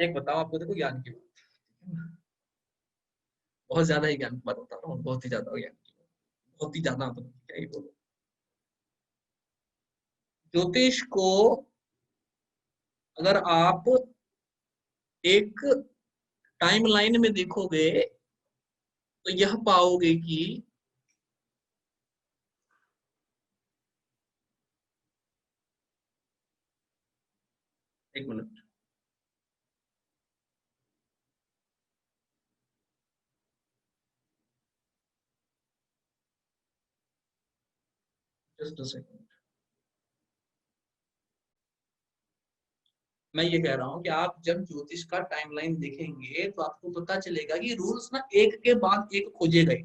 एक बताओ, आपको देखो ज्ञान की बात, बहुत ज्यादा ही ज्ञान की बात बता रहा हूँ, बहुत ही ज्यादा ज्ञान की बात, बहुत ही ज्यादा, तो क्या ही बोलो। ज्योतिष को अगर आप एक टाइमलाइन में देखोगे तो यह पाओगे कि एक मिनट, जस्ट अ सेकंड। मैं ये कह रहा हूँ कि आप जब ज्योतिष का टाइमलाइन देखेंगे तो आपको पता चलेगा कि रूल्स ना एक के बाद एक खोजे गए।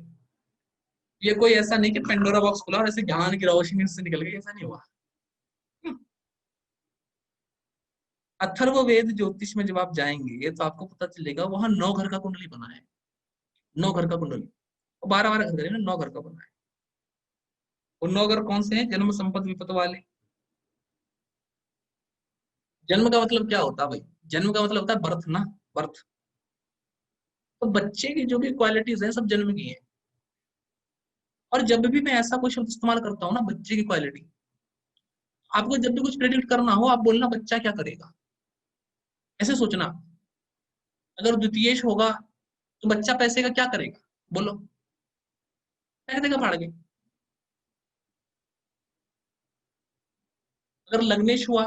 ये कोई ऐसा नहीं कि पेंडोरा बॉक्स खुला और ऐसे ज्ञान की रोशनी से निकल गई, ऐसा नहीं हुआ। अथर्ववेद ज्योतिष में जब आप जाएंगे तो आपको पता चलेगा वहां 9 घर का कुंडली बना है। 9 घर का कुंडली, 12 12 घर का, 9 घर का बना है। और 9 घर कौन से हैं? जन्म, संपत्ति, विपत्ति वाले। जन्म का मतलब क्या होता है भाई? जन्म का मतलब होता है बर्थ ना, बर्थ। तो बच्चे की जो भी क्वालिटीज है सब जन्म की है। और जब भी मैं ऐसा कोई शब्द इस्तेमाल करता हूँ ना, बच्चे की क्वालिटी, आपको जब भी कुछ प्रेडिक्ट करना हो, आप बोलना बच्चा क्या करेगा, ऐसे सोचना। अगर द्वितीयेश होगा तो बच्चा पैसे का क्या करेगा, बोलो, फेंक देगा फाड़ के। अगर लग्नेश हुआ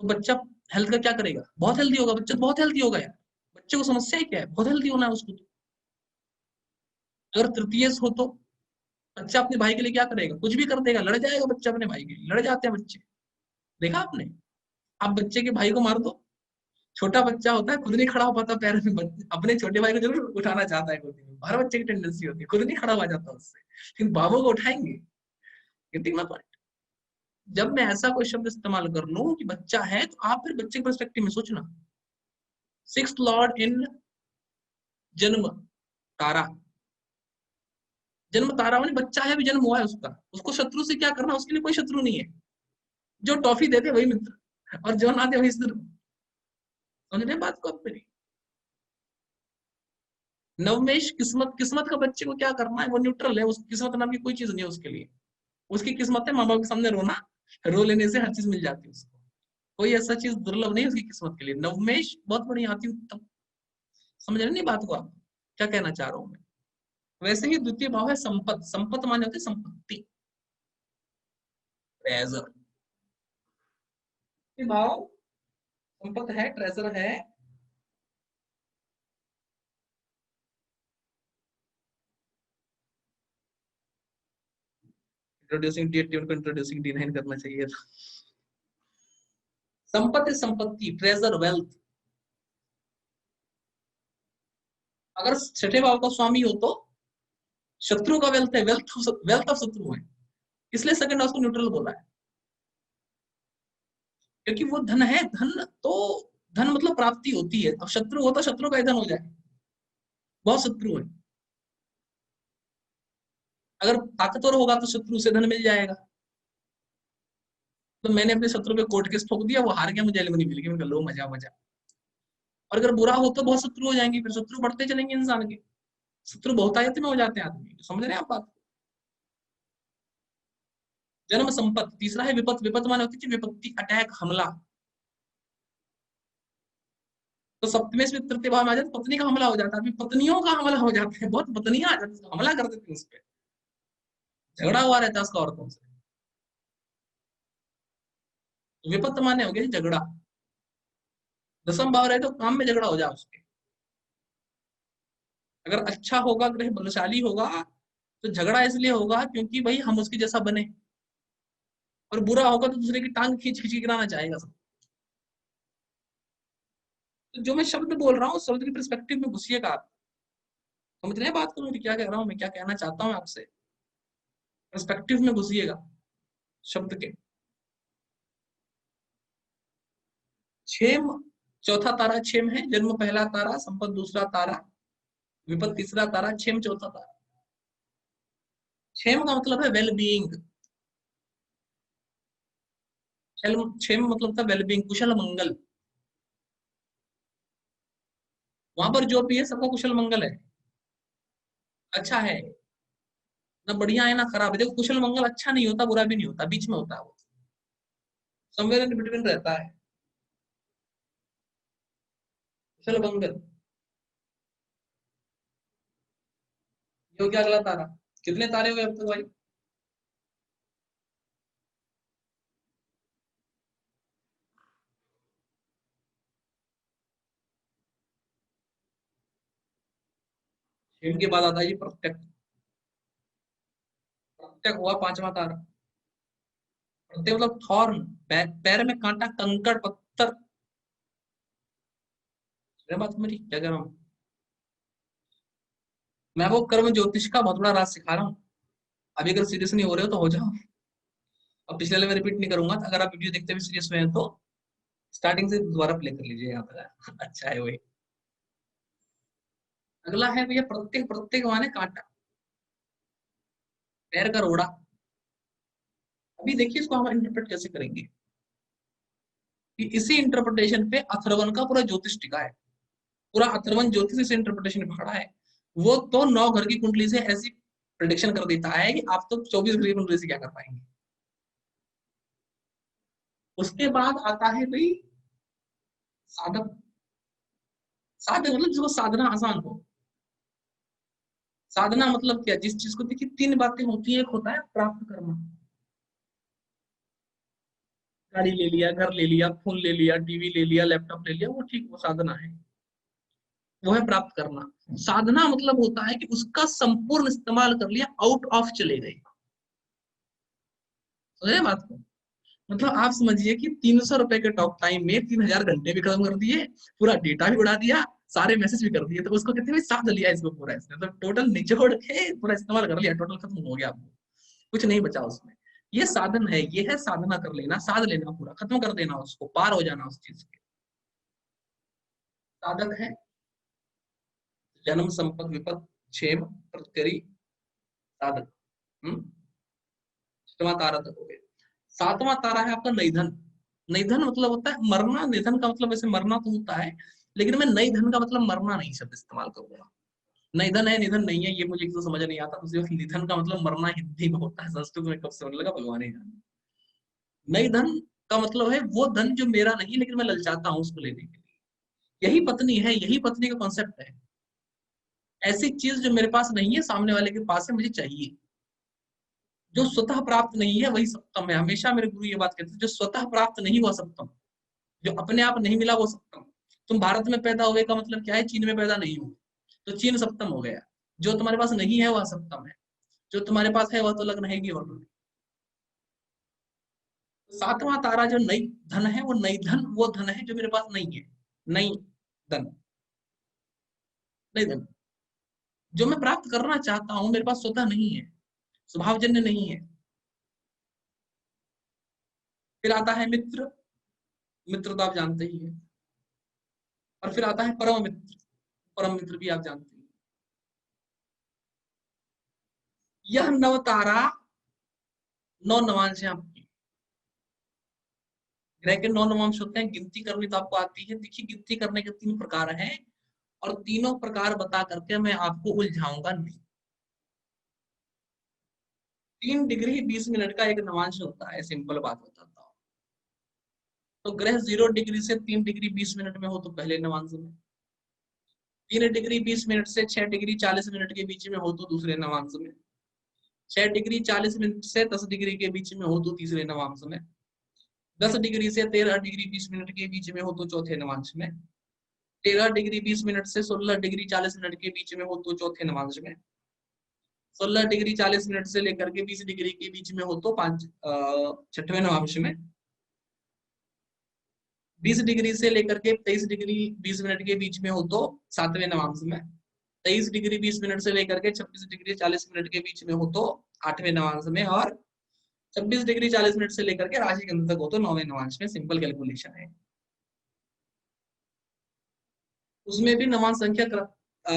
तो बच्चा हेल्थ का क्या करेगा, बहुत हेल्दी होगा, बच्चा तो बहुत हेल्दी होगा यार। बच्चे को समस्या ही क्या है, बहुत हेल्दी होना है उसको तो। अगर तृतीयेश हो तो बच्चा अपने भाई के लिए क्या करेगा, कुछ भी कर देगा, लड़ जाएगा बच्चा अपने भाई के लिए, लड़ जाते हैं बच्चे, देखा आपने। आप बच्चे के भाई को मार दो, छोटा बच्चा होता है, खुद नहीं खड़ा हो पाता पैर में, अपने छोटे भाई को जरूर उठाना चाहता है गोदी में, हर बच्चे की टेंडेंसी होती है, खुद नहीं खड़ा हुआ जाता उससे, लेकिन बाबू को उठाएंगे। Getting my point? जब मैं ऐसा कोई शब्द इस्तेमाल कर लूं कि बच्चा है, तो आप फिर बच्चे के पर्सपेक्टिव में सोचना। सिक्स्थ लॉर्ड इन जन्म तारा, जन्म तारा मैंने बच्चा है, भी जन्म हुआ है उसका, उसको शत्रु से क्या करना, उसके लिए कोई शत्रु नहीं है। जो टॉफी दे दे वही मित्र, और जो ना दे वही शत्रु। समझ रहे बात को आप मेरी? नवमेश किस्मत, किस्मत का बच्चे को क्या करना है, वो न्यूट्रल है, उसकी किस्मत नाम की कोई चीज नहीं है उसके लिए। उसकी किस्मत है माँ बाप के सामने रोना, रो लेने से हर चीज मिल जाती है उसको। कोई ऐसा चीज दुर्लभ नहीं उसकी किस्मत के लिए। नवमेश बहुत बढ़िया, अति उत्तम। समझ रहे नहीं बात को आप, क्या कहना चाह रहा हूं मैं? वैसे ही द्वितीय भाव है संपत, संपत माने होते संपत्ति, ट्रेजर। भाव संपत है, ट्रेजर है। इंट्रोड्यूसिंग डी 8 को इंट्रोड्यूसिंग D9 करना चाहिए था। संपत्ति, संपत्ति, ट्रेजर, वेल्थ। अगर छठे भाव का स्वामी हो तो शत्रु का वेल्थ है, वेल्थ, वेल्थ ऑफ शत्रु है, इसलिए सेकंड हाउस को न्यूट्रल बोला है। क्योंकि वो धन है, धन तो, धन मतलब प्राप्ति होती है। अब शत्रु हो तो शत्रु का ही धन हो जाए, बहुत शत्रु है। अगर ताकतवर होगा तो शत्रु से धन मिल जाएगा। तो मैंने अपने शत्रु पे कोर्ट केस ठोक दिया, वो हार गया, मुझे एलिमनी मिल गई, मैंने कहा लो मजा मजा। और अगर बुरा हो तो बहुत शत्रु हो जाएंगे, फिर शत्रु बढ़ते चलेंगे इंसान के, शत्रु बहुतायत में हो जाते हैं आदमी। तो समझ रहे हैं आप बात? जन्म, संपत्ति। तीसरा है विपत, विपत माने होती है विपत्ति, अटैक, हमला। तो सप्तमेश में तृतीय भाव में आ जाता, पत्नी का हमला हो जाता है, पत्नियों का हमला हो जाता है, बहुत पत्नियां आ जाती है, हमला कर देती है उस पर, झगड़ा हुआ रहता है उसका औरतों से। विपत्त माने हो गया झगड़ा। दसम भाव रहे तो काम में झगड़ा हो जाए उसके। अगर अच्छा होगा, ग्रह बलशाली होगा, तो झगड़ा इसलिए होगा क्योंकि भाई हम उसकी जैसा बने। और बुरा होगा तो दूसरे की टांग खींच खींच के गिराना चाहेगा सब। तो जो मैं शब्द बोल रहा हूँ, शब्द की परस्पेक्टिव में घुसिएगा आप। समझ रहे हैं बात को, मैं क्या कह रहा हूँ, मैं क्या कहना चाहता हूँ आपसे? परस्पेक्टिव में घुसिएगा शब्द के। छेम चौथा तारा, छेम है, जन्म पहला तारा, संपत दूसरा तारा, विपत तीसरा तारा, छेम चौथा तारा। छेम का मतलब है वेल बीइंग। छेम मतलब था वेल बीइंग, कुशल मंगल। वहां पर जो भी है सबका कुशल मंगल है, अच्छा है, ना बढ़िया है ना खराब है। देखो कुशल मंगल अच्छा नहीं होता, बुरा भी नहीं होता, बीच में होता है वो, समवेयर इन बिटवीन रहता है कुशल मंगल। ये हो गया अगला तारा। कितने तारे हुए अब तक भाई? इनके बाद आता है ये प्रत्यक। प्रत्यक हुआ पांचवा तारा। प्रत्यक मतलब थॉर्न, पैर में कांटा, कंकड़ पत्थर। बात मेरी क्या कह रहा हूँ मैं, वो कर्म ज्योतिष का बहुत बड़ा राज सिखा रहा हूँ। अभी अगर सीरियस नहीं हो रहे हो तो हो जाओ। अब पिछले वाले में रिपीट नहीं करूंगा, अगर आप वीडियो देखते हुए सीरियस हुए हैं तो स्टार्टिंग से दोबारा प्ले कर लीजिए यहाँ पर। अच्छा है वही। अगला है भैया प्रत्येक। प्रत्येक माने कांटा, पैर का रोड़ा। अभी देखिए इसको हम इंटरप्रेट कैसे करेंगे कि इसी इंटरप्रिटेशन पे अथर्वण का पूरा ज्योतिष टिका है। पूरा अथर्वण ज्योतिष इस इंटरप्रिटेशन पे खड़ा है। वो तो 9 घर की कुंडली से ऐसी प्रिडिक्शन कर देता है कि आप तो 24 घर की कुंडली से क्या कर पाएंगे। उसके बाद आता है भाई साधक। साधक मतलब जिसको साधना आसान हो। साधना मतलब क्या, जिस चीज को देखिए 3 बातें होती है। एक होता है प्राप्त करना, गाड़ी ले लिया, घर ले लिया, फोन ले लिया, टीवी ले लिया, लैपटॉप ले लिया, वो ठीक, वो साधना है, वो है प्राप्त करना। साधना मतलब होता है कि उसका संपूर्ण इस्तेमाल कर लिया, आउट ऑफ चले गए। समझे बात को? मतलब आप समझिए कि 300 रुपए के टॉक टाइम में 3000 घंटे भी खत्म कर दिए, पूरा डेटा भी उड़ा दिया, सारे मैसेज भी कर दिए, तो उसको कितने भी साध लिया इसको पूरा, इसने तो टोटल निचोड़ के पूरा इस्तेमाल कर लिया, टोटल खत्म हो गया आपको, कुछ नहीं बचा उसमें। ये साधन है, ये है साधना कर लेना, साध लेना, पूरा खत्म कर देना उसको, पार हो जाना उस चीज के। साधन है जन्म संपद विपद क्षेम प्रत्यरी साधन। हम्म। छठवां तारा तक हो गया। सातवां तारा है आपका निधन। निधन मतलब होता है मरना। निधन का मतलब वैसे मरना तो होता है, लेकिन मैं नई धन का मतलब मरना नहीं शब्द इस्तेमाल करूंगा। निधन है निधन नहीं है ये मुझे एक तो समझ नहीं आता। दूसरी बात, निधन का मतलब मरना हिंदी में होता है, संस्कृत में कब से होने लगा भगवान ही जाने। नई धन का मतलब है वो धन जो मेरा नहीं लेकिन मैं ललचाता हूँ उसको लेने के लिए। यही पत्नी है, यही पत्नी का कॉन्सेप्ट है। ऐसी चीज जो मेरे पास नहीं है, सामने वाले के पास है, मुझे चाहिए। जो स्वतः प्राप्त नहीं है वही सप्तम है। हमेशा मेरे गुरु ये बात कहते हैं, जो स्वतः प्राप्त नहीं हुआ सप्तम, जो अपने आप नहीं मिला वो सप्तम। तुम भारत में पैदा हुए का मतलब क्या है, चीन में पैदा नहीं हुए, तो चीन सप्तम हो गया। जो तुम्हारे पास नहीं है वह सप्तम है, जो तुम्हारे पास है वह तो लग्न है कि वर्ण है। सातवां तारा जो नई धन है, वो नई धन वो धन है जो मेरे पास नहीं है। नई धन, नई धन जो मैं प्राप्त करना चाहता हूं, मेरे पास स्वतः नहीं है, स्वभावजन्य नहीं है। फिर आता है मित्र। मित्र तो आप जानते ही है। और फिर आता है परम मित्र। परम मित्र भी आप जानते हैं। यह नव तारा 9 नवांश है आपकी। ग्रह के 9 नवांश होते हैं। गिनती करनी तो आपको आती है। देखिए गिनती करने के 3 प्रकार हैं, और तीनों प्रकार बता करके मैं आपको उलझाऊंगा नहीं। 3 डिग्री 20 मिनट का एक नवांश होता है, सिंपल बात बताता हूँ। तो ग्रह 0 डिग्री से 3 डिग्री 20 मिनट में हो तो पहले नवांश में, 3 डिग्री 20 मिनट से 6 डिग्री 40 मिनट के बीच में हो तो दूसरे नवांश में, 6 डिग्री 40 मिनट से 10 डिग्री के बीच में हो तो तीसरे नवांश में, 10 डिग्री से 13 डिग्री 20 मिनट के बीच में हो तो चौथे नवांश में, 13 डिग्री 20 मिनट से 16 डिग्री 40 मिनट के बीच में हो तो चौथे नवांश में, 16 डिग्री 40 मिनट से लेकर के 20 डिग्री के बीच में हो तो छठवें नवांश में, 20 डिग्री से लेकर के 23 डिग्री 20 मिनट के बीच में हो तो सातवें नवांश में, 23 डिग्री 20 मिनट से लेकर के 26 डिग्री 40 मिनट के बीच में हो तो आठवें नवांश में, और 26 डिग्री 40 मिनट से लेकर के राशि के अंत तक हो तो नौवें नवांश में। सिंपल कैलकुलेशन है। उसमें भी नवांश संख्या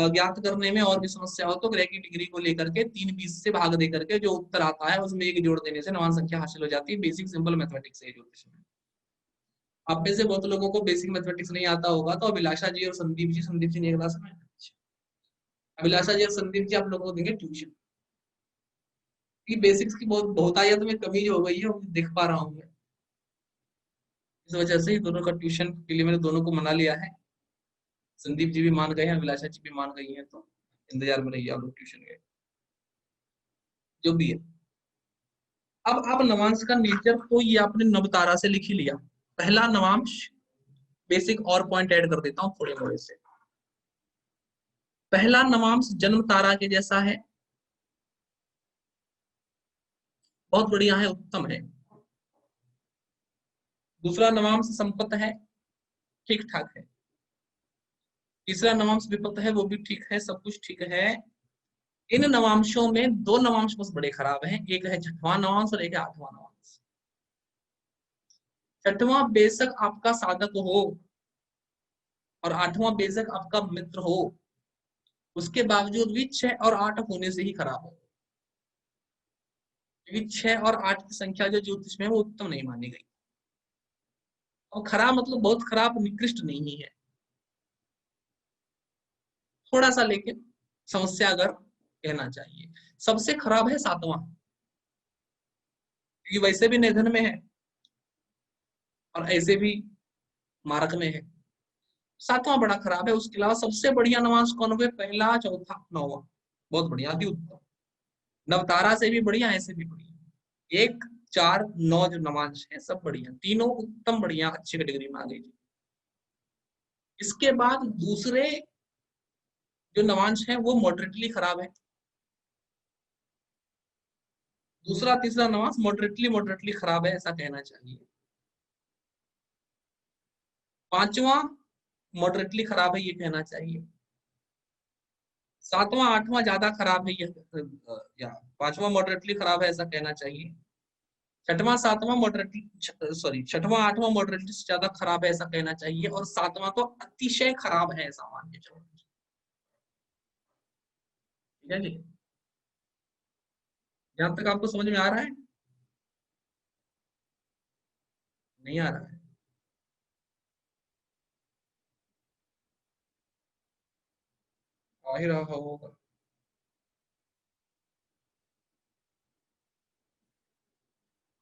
ज्ञात करने में और भी समस्या हो तो ग्रह की डिग्री को लेकर के 3 20 से भाग दे करके जो उत्तर आता है उसमें एक जोड़ देने से नवांश संख्या हासिल हो जाती है। बेसिक सिंपल मैथमेटिक्स है ज्योतिष में। आप में से बहुत लोगों को बेसिक मैथमेटिक्स नहीं आता होगा, तो अभिलाषा जी और संदीप जी नहीं क्लास में, अभिलाषा जी और संदीप जी आप लोगों को देंगे ट्यूशन। कि बेसिक्स की बहुत बहुतायत में कमी हो गई है, वो देख पा रहा हूँ मैं। इस वजह से ही दोनों का ट्यूशन के लिए मैंने दोनों को मना लिया है। संदीप जी भी मान गए हैं, अभिलाषा जी भी मान गई हैं, तो इंतजार में रहिए आप लोग ट्यूशन गए जो भी है। अब आप नवांश का नेचर तो ये आपने नवतारा से लिख ही लिया। पहला नवांश बेसिक और पॉइंट ऐड कर देता हूं थोड़े थोड़े से। पहला नवांश जन्म तारा के जैसा है, बहुत बढ़िया है, उत्तम है। दूसरा नवांश संपत है, ठीक ठाक है। तीसरा नवांश विपत है, वो भी ठीक है, सब कुछ ठीक है। इन नवांशों में दो नवांश बस बड़े खराब हैं, एक है छठवां नवांश और एक है आठवां नवांश। छठवां बेशक आपका साधक हो और आठवां बेशक आपका मित्र हो, उसके बावजूद भी 6 और 8 होने से ही खराब है, क्योंकि 6 और 8 की संख्या जो ज्योतिष में है वो उत्तम नहीं मानी गई। और खराब मतलब बहुत खराब, निकृष्ट नहीं है, थोड़ा सा लेकिन समस्या अगर कहना चाहिए। सबसे खराब है सातवां, क्योंकि वैसे भी निधन में है और ऐसे भी मारक में है। सातवां बड़ा खराब है। उसके अलावा सबसे बढ़िया नवांश कौन हुए? पहला, चौथा, नौवां, बहुत बढ़िया, अति उत्तम। नवतारा से भी बढ़िया, ऐसे भी बढ़िया। 1, 4, 9 जो नवांश है सब बढ़िया, तीनों उत्तम बढ़िया अच्छी कैटेगरी में आ गई। इसके बाद दूसरे जो नवांश है वो मॉडरेटली खराब है। दूसरा तीसरा नवांश मॉडरेटली खराब है, ऐसा कहना चाहिए। पांचवा मॉडरेटली खराब है, ये कहना चाहिए। सातवां आठवां ज्यादा खराब है, ये या पांचवा मॉडरेटली खराब है, ऐसा कहना चाहिए। छठवां सातवां मॉडरेटली, सॉरी, छठवां आठवां मॉडरेटली से ज्यादा खराब है, ऐसा कहना चाहिए। और सातवां तो अतिशय खराब है, ऐसा मान के चलो। ठीक है जी, यहां तक आपको समझ में आ रहा है? नहीं आ रहा है? आ ही रहा होगा।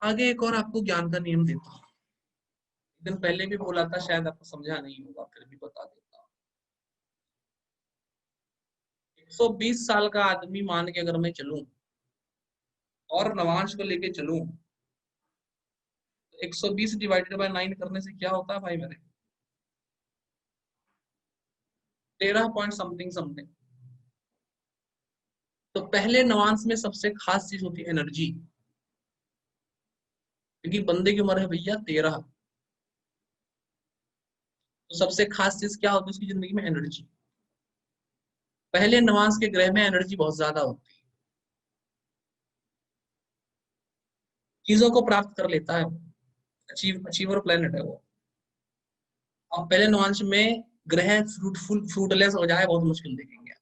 आगे एक और आपको ज्ञान का नियम देता हूँ। एक दिन पहले भी बोला था, शायद आपको समझा नहीं होगा, फिर भी बता देता हूँ। 120 साल का आदमी मान के अगर मैं चलूं और नवांश को लेके चलूं, तो 120 डिवाइडेड बाय 9 करने से क्या होता है भाई मेरे? 13 पॉइंट समथिंग समथिंग। तो पहले नवांश में सबसे खास चीज होती है एनर्जी, क्योंकि बंदे की उम्र है भैया 13। तो सबसे खास चीज क्या होती है उसकी जिंदगी में? एनर्जी। पहले नवांश के ग्रह में एनर्जी बहुत ज्यादा होती है, चीजों को प्राप्त कर लेता है, अचीवर प्लेनेट है वो। अब पहले नवांश में ग्रह फ्रूटलेस हो जाए, बहुत मुश्किल देखेंगे।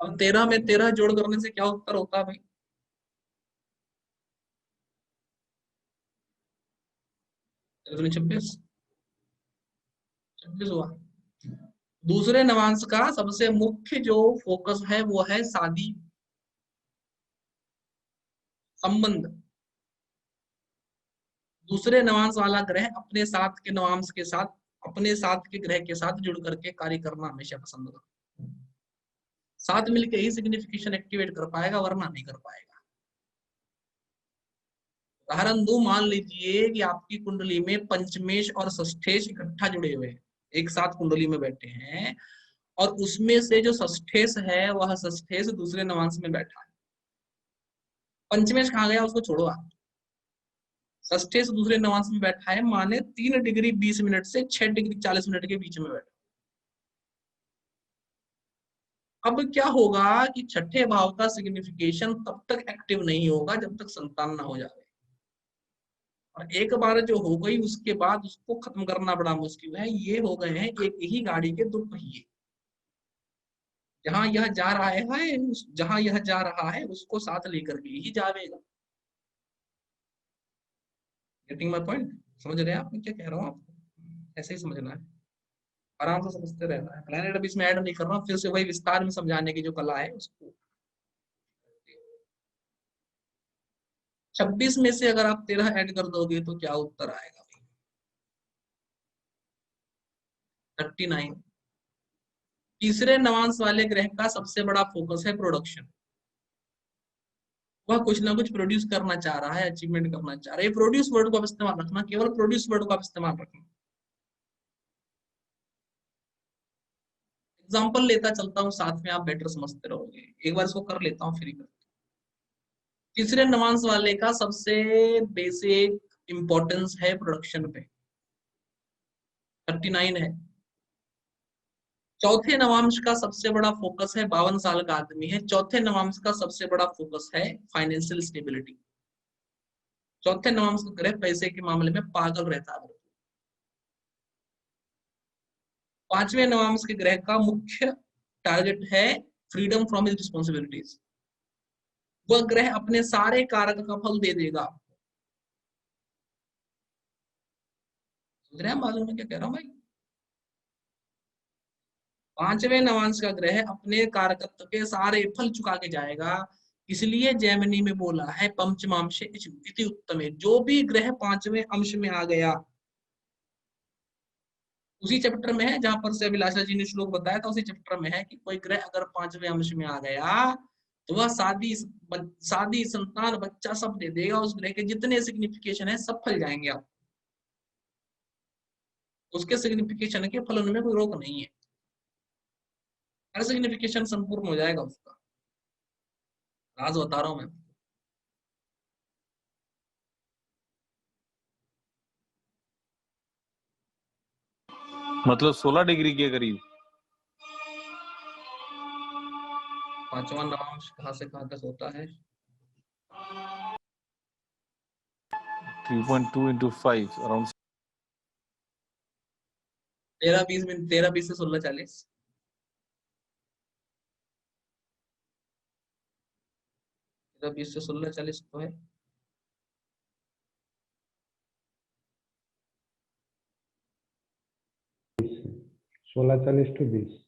अब 13 में 13 जोड़ करने से क्या उत्तर होता है भाई? 26, 26 हुआ। दूसरे नवांश का सबसे मुख्य जो फोकस है वो है शादी, संबंध। दूसरे नवांश वाला ग्रह अपने साथ के नवांश के साथ, अपने साथ के ग्रह के साथ जुड़ करके कार्य करना हमेशा पसंद करता है। साथ मिलकर ही सिग्निफिकेशन एक्टिवेट कर पाएगा, वरना नहीं कर पाएगा। उदाहरण दो, मान लीजिए कि आपकी कुंडली में पंचमेश और षष्ठेश इकट्ठा जुड़े हुए हैं, एक साथ कुंडली में बैठे हैं, और उसमें से जो षष्ठेश है वह षष्ठेश दूसरे नवांश में बैठा है। पंचमेश कहाँ गया उसको छोड़ो आप, षष्ठेश दूसरे नवांश में बैठा है, माने 3 डिग्री 20 मिनट से 6 डिग्री 40 मिनट के बीच में बैठा। अब क्या होगा कि छठे भाव का सिग्निफिकेशन तब तक एक्टिव नहीं होगा जब तक संतान ना हो जाए, और एक बार जो हो गई उसके बाद उसको खत्म करना बड़ा मुश्किल है। ये हो गए हैं एक ही गाड़ी के दो पहिए, जहां यह जा रहा है, जहां यह जा रहा है उसको साथ लेकर के ही जाएगा। Getting my point? समझ रहे हैं आप मैं क्या कह रहा हूँ आपको? ऐसे ही समझना है, आराम से समझते रहना है। प्लैनेट अभी इसमें ऐड नहीं कर रहा हूँ, फिर से वही विस्तार में समझाने की जो कला है उसको। 26 में से अगर आप 13 ऐड कर दोगे तो क्या उत्तर आएगा? 39। तीसरे नवांश वाले ग्रह का सबसे बड़ा फोकस है प्रोडक्शन। वह कुछ ना कुछ प्रोड्यूस करना चाह रहा है, अचीवमेंट करना चाह रहा है। ये प्रोड्यूस वर्ड को आप इस्तेमाल रखना, केवल प्रोड्यूस वर्ड को आप इस्तेमाल रखना। एग्जाम्पल लेता चलता हूँ, साथ में आप बेटर समझते रहोगे। एक बार इसको कर लेता हूँ, फिर तीसरे नवांश वाले का सबसे बेसिक इंपॉर्टेंस है प्रोडक्शन पे, 39 है। चौथे नवांश का सबसे बड़ा फोकस है, 52 साल का आदमी है। चौथे नवांश का सबसे बड़ा फोकस है फाइनेंशियल स्टेबिलिटी। चौथे नवांश का ग्रह पैसे के मामले में पागल रहता है। पांचवें नवांश के ग्रह का मुख्य टारगेट है फ्रीडम फ्रॉम हिज रिस्पॉन्सिबिलिटीज। वह ग्रह अपने सारे कारक का फल दे देगा। समझ रहे हैं? मालूम है क्या कह रहा हूं भाई? पांचवें नवांश का ग्रह अपने कारकत्व के सारे फल चुका के जाएगा। इसलिए जैमिनी में बोला है पंचमांशे इति उत्तमे। जो भी ग्रह पांचवें अंश में आ गया, उसी चैप्टर में है जहां पर से अभिलाषा जी ने श्लोक बताया था, उसी चैप्टर में है कि कोई ग्रह अगर पांचवें अंश में आ गया तो वह शादी संतान बच्चा सब दे देगा। उस ग्रह के जितने सिग्निफिकेशन है सब फल जाएंगे आप। उसके सिग्निफिकेशन के फलन में कोई रोक नहीं है, हर सिग्निफिकेशन संपूर्ण हो जाएगा उसका। राज बता रहा हूं मैं। मतलब 16 डिग्री के करीब। पांचवा नवांश कहां से कहां तक होता है? 3.2 into 5 अराउंड 13-20 मिनट, 13-20 से 16-40। 13-20 से 16-40 तो है। 16:40 to 20।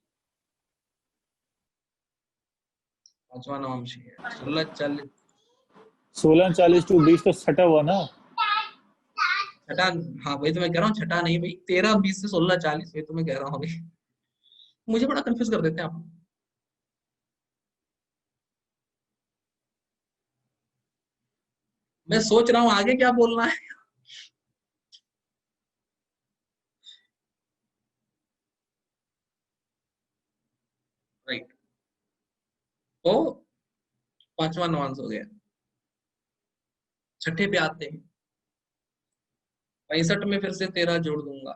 पांचवा नवांश है 16-40। 16:40 to 20 तो छठा हुआ ना। छठा, हाँ वही तो मैं कह रहा हूँ, छठा नहीं भाई, 13-20 से 16-40, वही तो मैं कह रहा हूँ भाई। मुझे बड़ा कंफ्यूज कर देते हैं आप। मैं सोच रहा हूँ आगे क्या बोलना है। राइट, तो पांचवा नवांश हो गया। छठे पे आते हैं। 65 में फिर से 13 जोड़ दूंगा।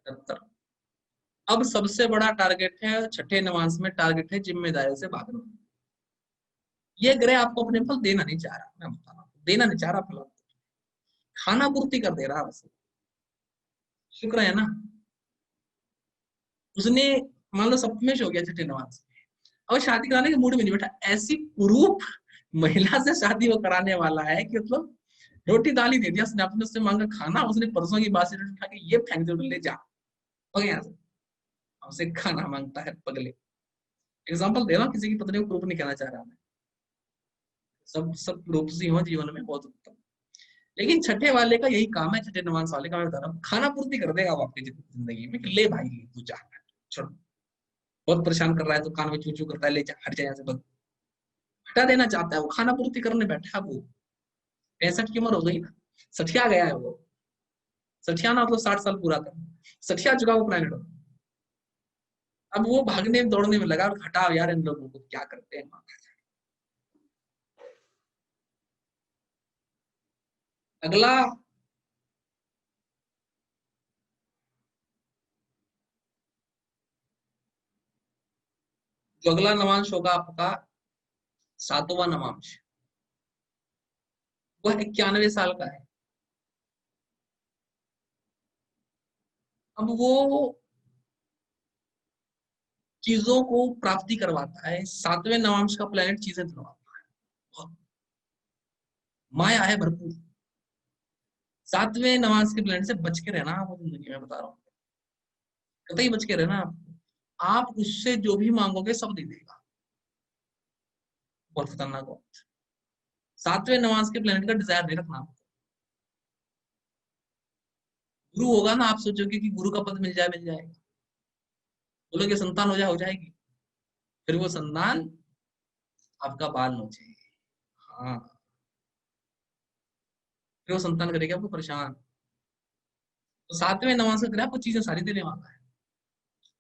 78। अब सबसे बड़ा टारगेट है छठे नवांश में, टारगेट है जिम्मेदारी से भागना। ये ग्रह आपको अपने फल देना नहीं चाह रहा, मैं बता रहा हूँ, देना नहीं चाह रहा फल, खाना पूर्ति कर दे रहा बस। शुक्र है ना, उसने मान लो सप्तमेश हो गया छठे नवांश में, और शादी कराने के मूड में नहीं बैठा। ऐसी कुरूप महिला से शादी वो कराने वाला है कि मतलब रोटी दाल ही दे दिया उसने, अपने उससे मांगा खाना, उसने परसों की बासी रोटी उठा के ये फेंक दे, ले जा हो गया। हमसे खाना मांगता है पगले। एग्जाम्पल दे रहा हूँ, किसी की पत्नी को कुरूप नहीं कहना चाह रहा मैं। सब सब रूपसी हो जीवन में, बहुत उत्तम। लेकिन छठे वाले का यही काम है, छठे नवांश वाले का, मैं बता रहा हूँ, खाना पूर्ति कर देगा वो आपकी जिंदगी में। ले भाई ले तू जा, छोड़, बहुत परेशान कर रहा है तो कान में चू चू करता है, ले जा हट जा यहाँ से, बस हटा देना चाहता है वो, खाना पूर्ति करने बैठा है वो। 65 की उम्र हो गई ना, सठिया गया है वो। सठिया ना मतलब 60 साल पूरा कर, सठिया चुका वो प्लानिट। अब वो भागने दौड़ने में लगा, और हटाओ यार इन लोगों को, क्या करते हैं। अगला जो अगला नवांश होगा आपका, सातवां नवांश, वह 91 साल का है। अब वो चीजों को प्राप्ति करवाता है। सातवें नवांश का प्लेनेट चीजें दिलवाता है, बहुत माया है भरपूर। सातवें नवांश के प्लेनेट से बच के रहना आपको जिंदगी में, बता रहा हूँ, कतई बच के रहना आपको। आप उससे जो भी मांगोगे सब दे देगा, बहुत खतरनाक बात। सातवें नवांश के प्लेनेट का डिजायर नहीं रखना आपको। गुरु होगा ना, आप सोचोगे कि गुरु का पद मिल जाए, मिल जाएगा, बोलोगे संतान हो जाएगी, फिर वो संतान आपका बाल नोचे, हाँ, फिर वो संतान करेगा आपको परेशान। तो सातवें नवांश का ग्रह आपको चीजें सारी देने वाला है,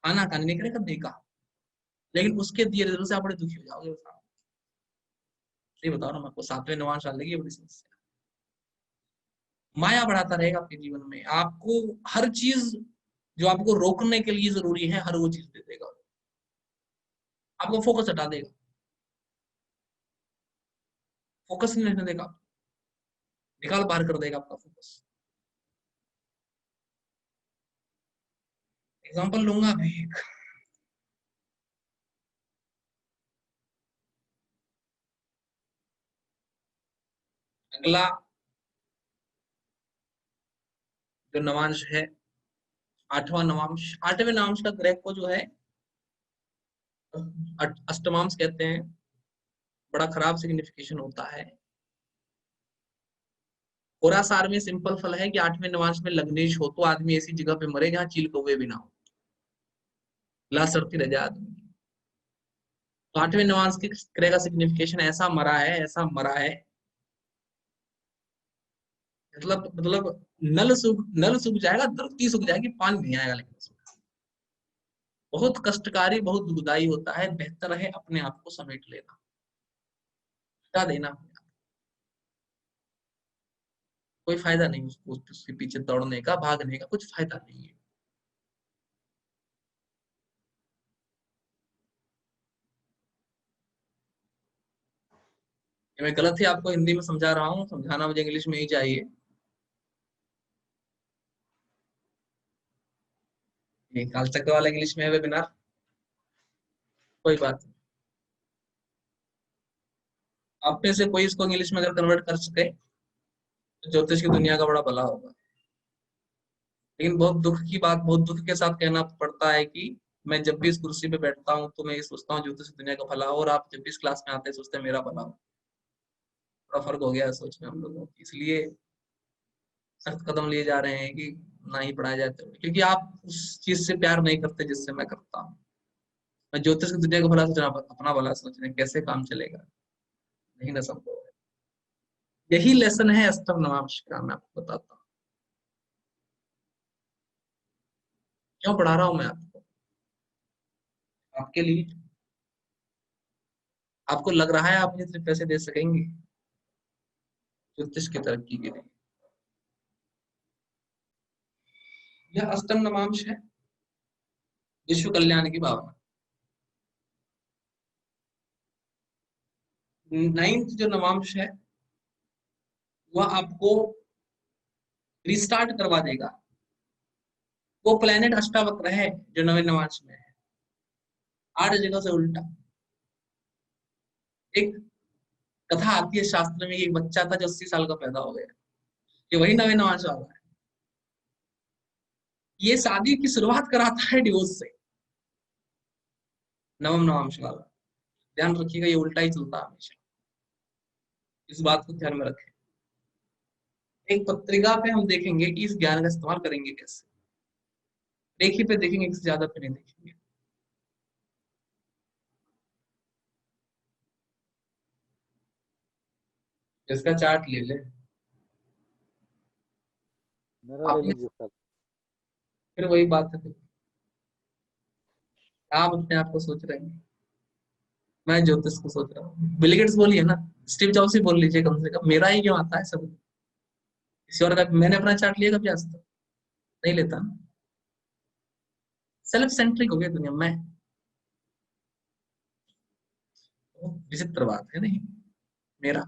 खाना खाने नहीं करेगा, देगा, लेकिन उसके दिए रिजल्ट से आप बड़े दुखी हो जाओगे। ये बताओ ना, मैं आपको सातवें नवांश डालने की बड़ी समस्या। माया बढ़ाता रहेगा आपके जीवन में, आपको हर चीज जो आपको रोकने के लिए जरूरी है, हर वो चीज दे देगा, आपको फोकस हटा देगा, फोकस नहीं रहने देगा, निकाल बाहर कर देगा आपका फोकस। एग्जांपल लूंगा अभी एक, अगला जो नवांश है, आठवां नवांश, आठवें नवांश का ग्रह को जो है अष्टमांश कहते हैं, बड़ा खराब सिग्निफिकेशन होता है। होरासार में सिंपल फल है कि आठवें नवांश में लग्नेश हो तो आदमी ऐसी जगह पे मरे जहां चील कौवे भी ना हो, लाशरती रह जाए आदमी। तो आठवें नवांश के ग्रह का सिग्निफिकेशन ऐसा मरा है, ऐसा मरा है, मतलब नल सूख जाएगा, धरती सूख जाएगी, पानी नहीं आएगा, लेकिन बहुत कष्टकारी, बहुत दुखदाई होता है। बेहतर है अपने आप को समेट लेना, हटा देना, कोई फायदा नहीं उसके पीछे दौड़ने का, भागने का कुछ फायदा नहीं है। ये मैं गलत ही आपको हिंदी में समझा रहा हूँ, समझाना मुझे इंग्लिश में ही चाहिए। ये काल चक्र वाला इंग्लिश में है वेबिनार, कोई बात नहीं। आप में से कोई इसको इंग्लिश में अगर कन्वर्ट कर सके तो ज्योतिष की दुनिया का बड़ा भला होगा। लेकिन बहुत दुख की बात, बहुत दुख के साथ कहना पड़ता है कि मैं जब भी इस कुर्सी पे बैठता हूँ तो मैं ये सोचता हूँ ज्योतिष की दुनिया का भला हो, और आप जब भी इस क्लास में आते हैं सोचते हैं मेरा भला हो। बड़ा फर्क हो गया है सोच में हम लोगों की, इसलिए सख्त कदम लिए जा रहे हैं कि ना ही पढ़ाया जाए, क्योंकि आप उस चीज से प्यार नहीं करते जिससे मैं करता हूँ। मैं ज्योतिष की दुनिया का भला सोचना, अपना भला सोचना, कैसे काम चलेगा, नहीं ना संभव है। यही लेसन है अष्टम नवांश का, मैं आपको बताता हूँ क्यों पढ़ा रहा हूँ मैं आपको, आपके लिए। आपको लग रहा है आप इतने पैसे दे सकेंगे ज्योतिष की तरक्की के लिए? यह अष्टम नवांश है विश्व कल्याण की भावना। नाइन्थ जो नवांश है वह आपको रिस्टार्ट करवा देगा। वो प्लेनेट अष्टावक्र है जो नवे नवांश में है, 8 जगह से उल्टा। एक कथा आती है शास्त्र में, एक बच्चा था जो 80 साल का पैदा हो गया, ये वही नवे नवांश वाला है। ये शादी की शुरुआत कराता है डिवोर्स से, नवम नवांश वाला। ध्यान रखिएगा, ये उल्टा ही चलता है हमेशा, इस बात को ध्यान में रखें। एक पत्रिका पे हम देखेंगे कि इस ज्ञान का इस्तेमाल करेंगे कैसे, रेखी पे देखेंगे, किसी ज्यादा पे नहीं देखेंगे। इसका चार्ट ले ले, मेरा ले आपने लीजिए सर। फिर वही बात है, आप अपने आप को सोच रहे हैं, मैं ज्योतिष को सोच रहा हूँ। बिल गेट्स बोलिए ना, स्टीव जॉब्स ही बोल लीजिए कम से कम, मेरा ही क्यों आता है सब, किसी और का। मैंने अपना चार्ट लिया कभी आज तक नहीं लेता। सेल्फ सेंट्रिक हो गया दुनिया में, विचित्र बात है नहीं मेरा।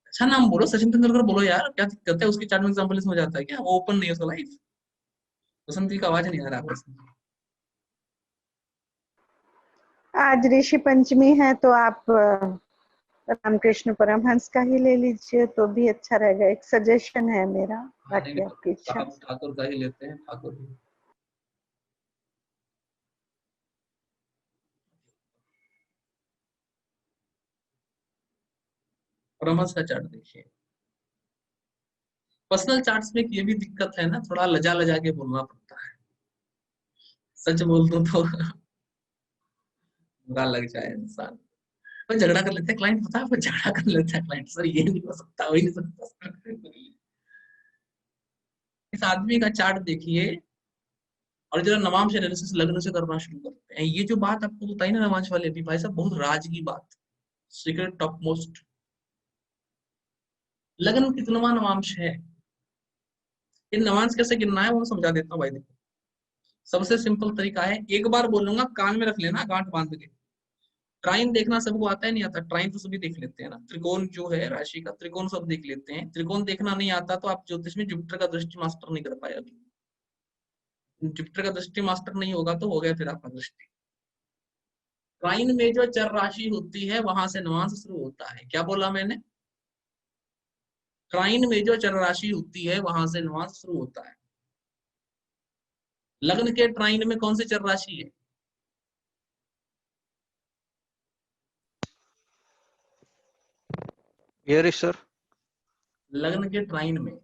अच्छा नाम बोलो, सचिन तेंदुलकर बोलो यार, क्या दिक्कत है, उसकी चार्ट में एग्जाम्पल इसमें हो जाता है क्या? वो ओपन नहीं है उसका लाइफ। बसंत जी का आवाज नहीं आ रहा है। आज ऋषि पंचमी है तो आप रामकृष्ण परमहंस का ही ले लीजिए तो भी अच्छा रहेगा। एक सजेशन है मेरा, बाकी आपकी इच्छा। साहब ठाकुर का ही लेते हैं, ठाकुर ही। परमहंस का चार्ट देखिए। पर्सनल चार्ट्स में ये भी दिक्कत है ना, थोड़ा लजा लजा के बोलना पड़ता है। सच बोल दो तो बुरा लग जाए इंसान। कोई झगड़ा कर लेते हैं क्लाइंट, पता है, कोई झगड़ा कर लेता है क्लाइंट, सर ये नहीं हो सकता, वही नहीं सकता। इस आदमी का चार्ट देखिए और जरा नवांश एनालिसिस लग्न से करना शुरू करते हैं। ये जो बात आपको बताई ना नवांश वाले भी भाई साहब, बहुत राज की बात, सीक्रेट टॉप मोस्ट। लग्न कितनवा नवांश है, ये नवांश कैसे गिनना है वो मैं समझा देता हूँ भाई। देखो सबसे सिंपल तरीका है, एक बार बोलूंगा कान में रख लेना गांठ बांध के। ट्राइन देखना सबको आता है, नहीं आता? ट्राइन तो सभी देख लेते हैं ना, त्रिकोण जो है राशि का त्रिकोण सब देख लेते हैं। त्रिकोण देखना नहीं आता तो आप ज्योतिष में जुपिटर का दृष्टि मास्टर नहीं कर पाए अभी। जुपिटर का दृष्टि मास्टर नहीं होगा तो हो गया फिर आपका दृष्टि। ट्राइन में जो चर राशि होती है वहां से नवांश शुरू होता है। क्या बोला मैंने? ट्राइन में जो चर राशि होती है वहां से नवांश शुरू होता है। लग्न के ट्राइन में कौन सी चर राशि है? एयरिश सर। लग्न के ट्राइन में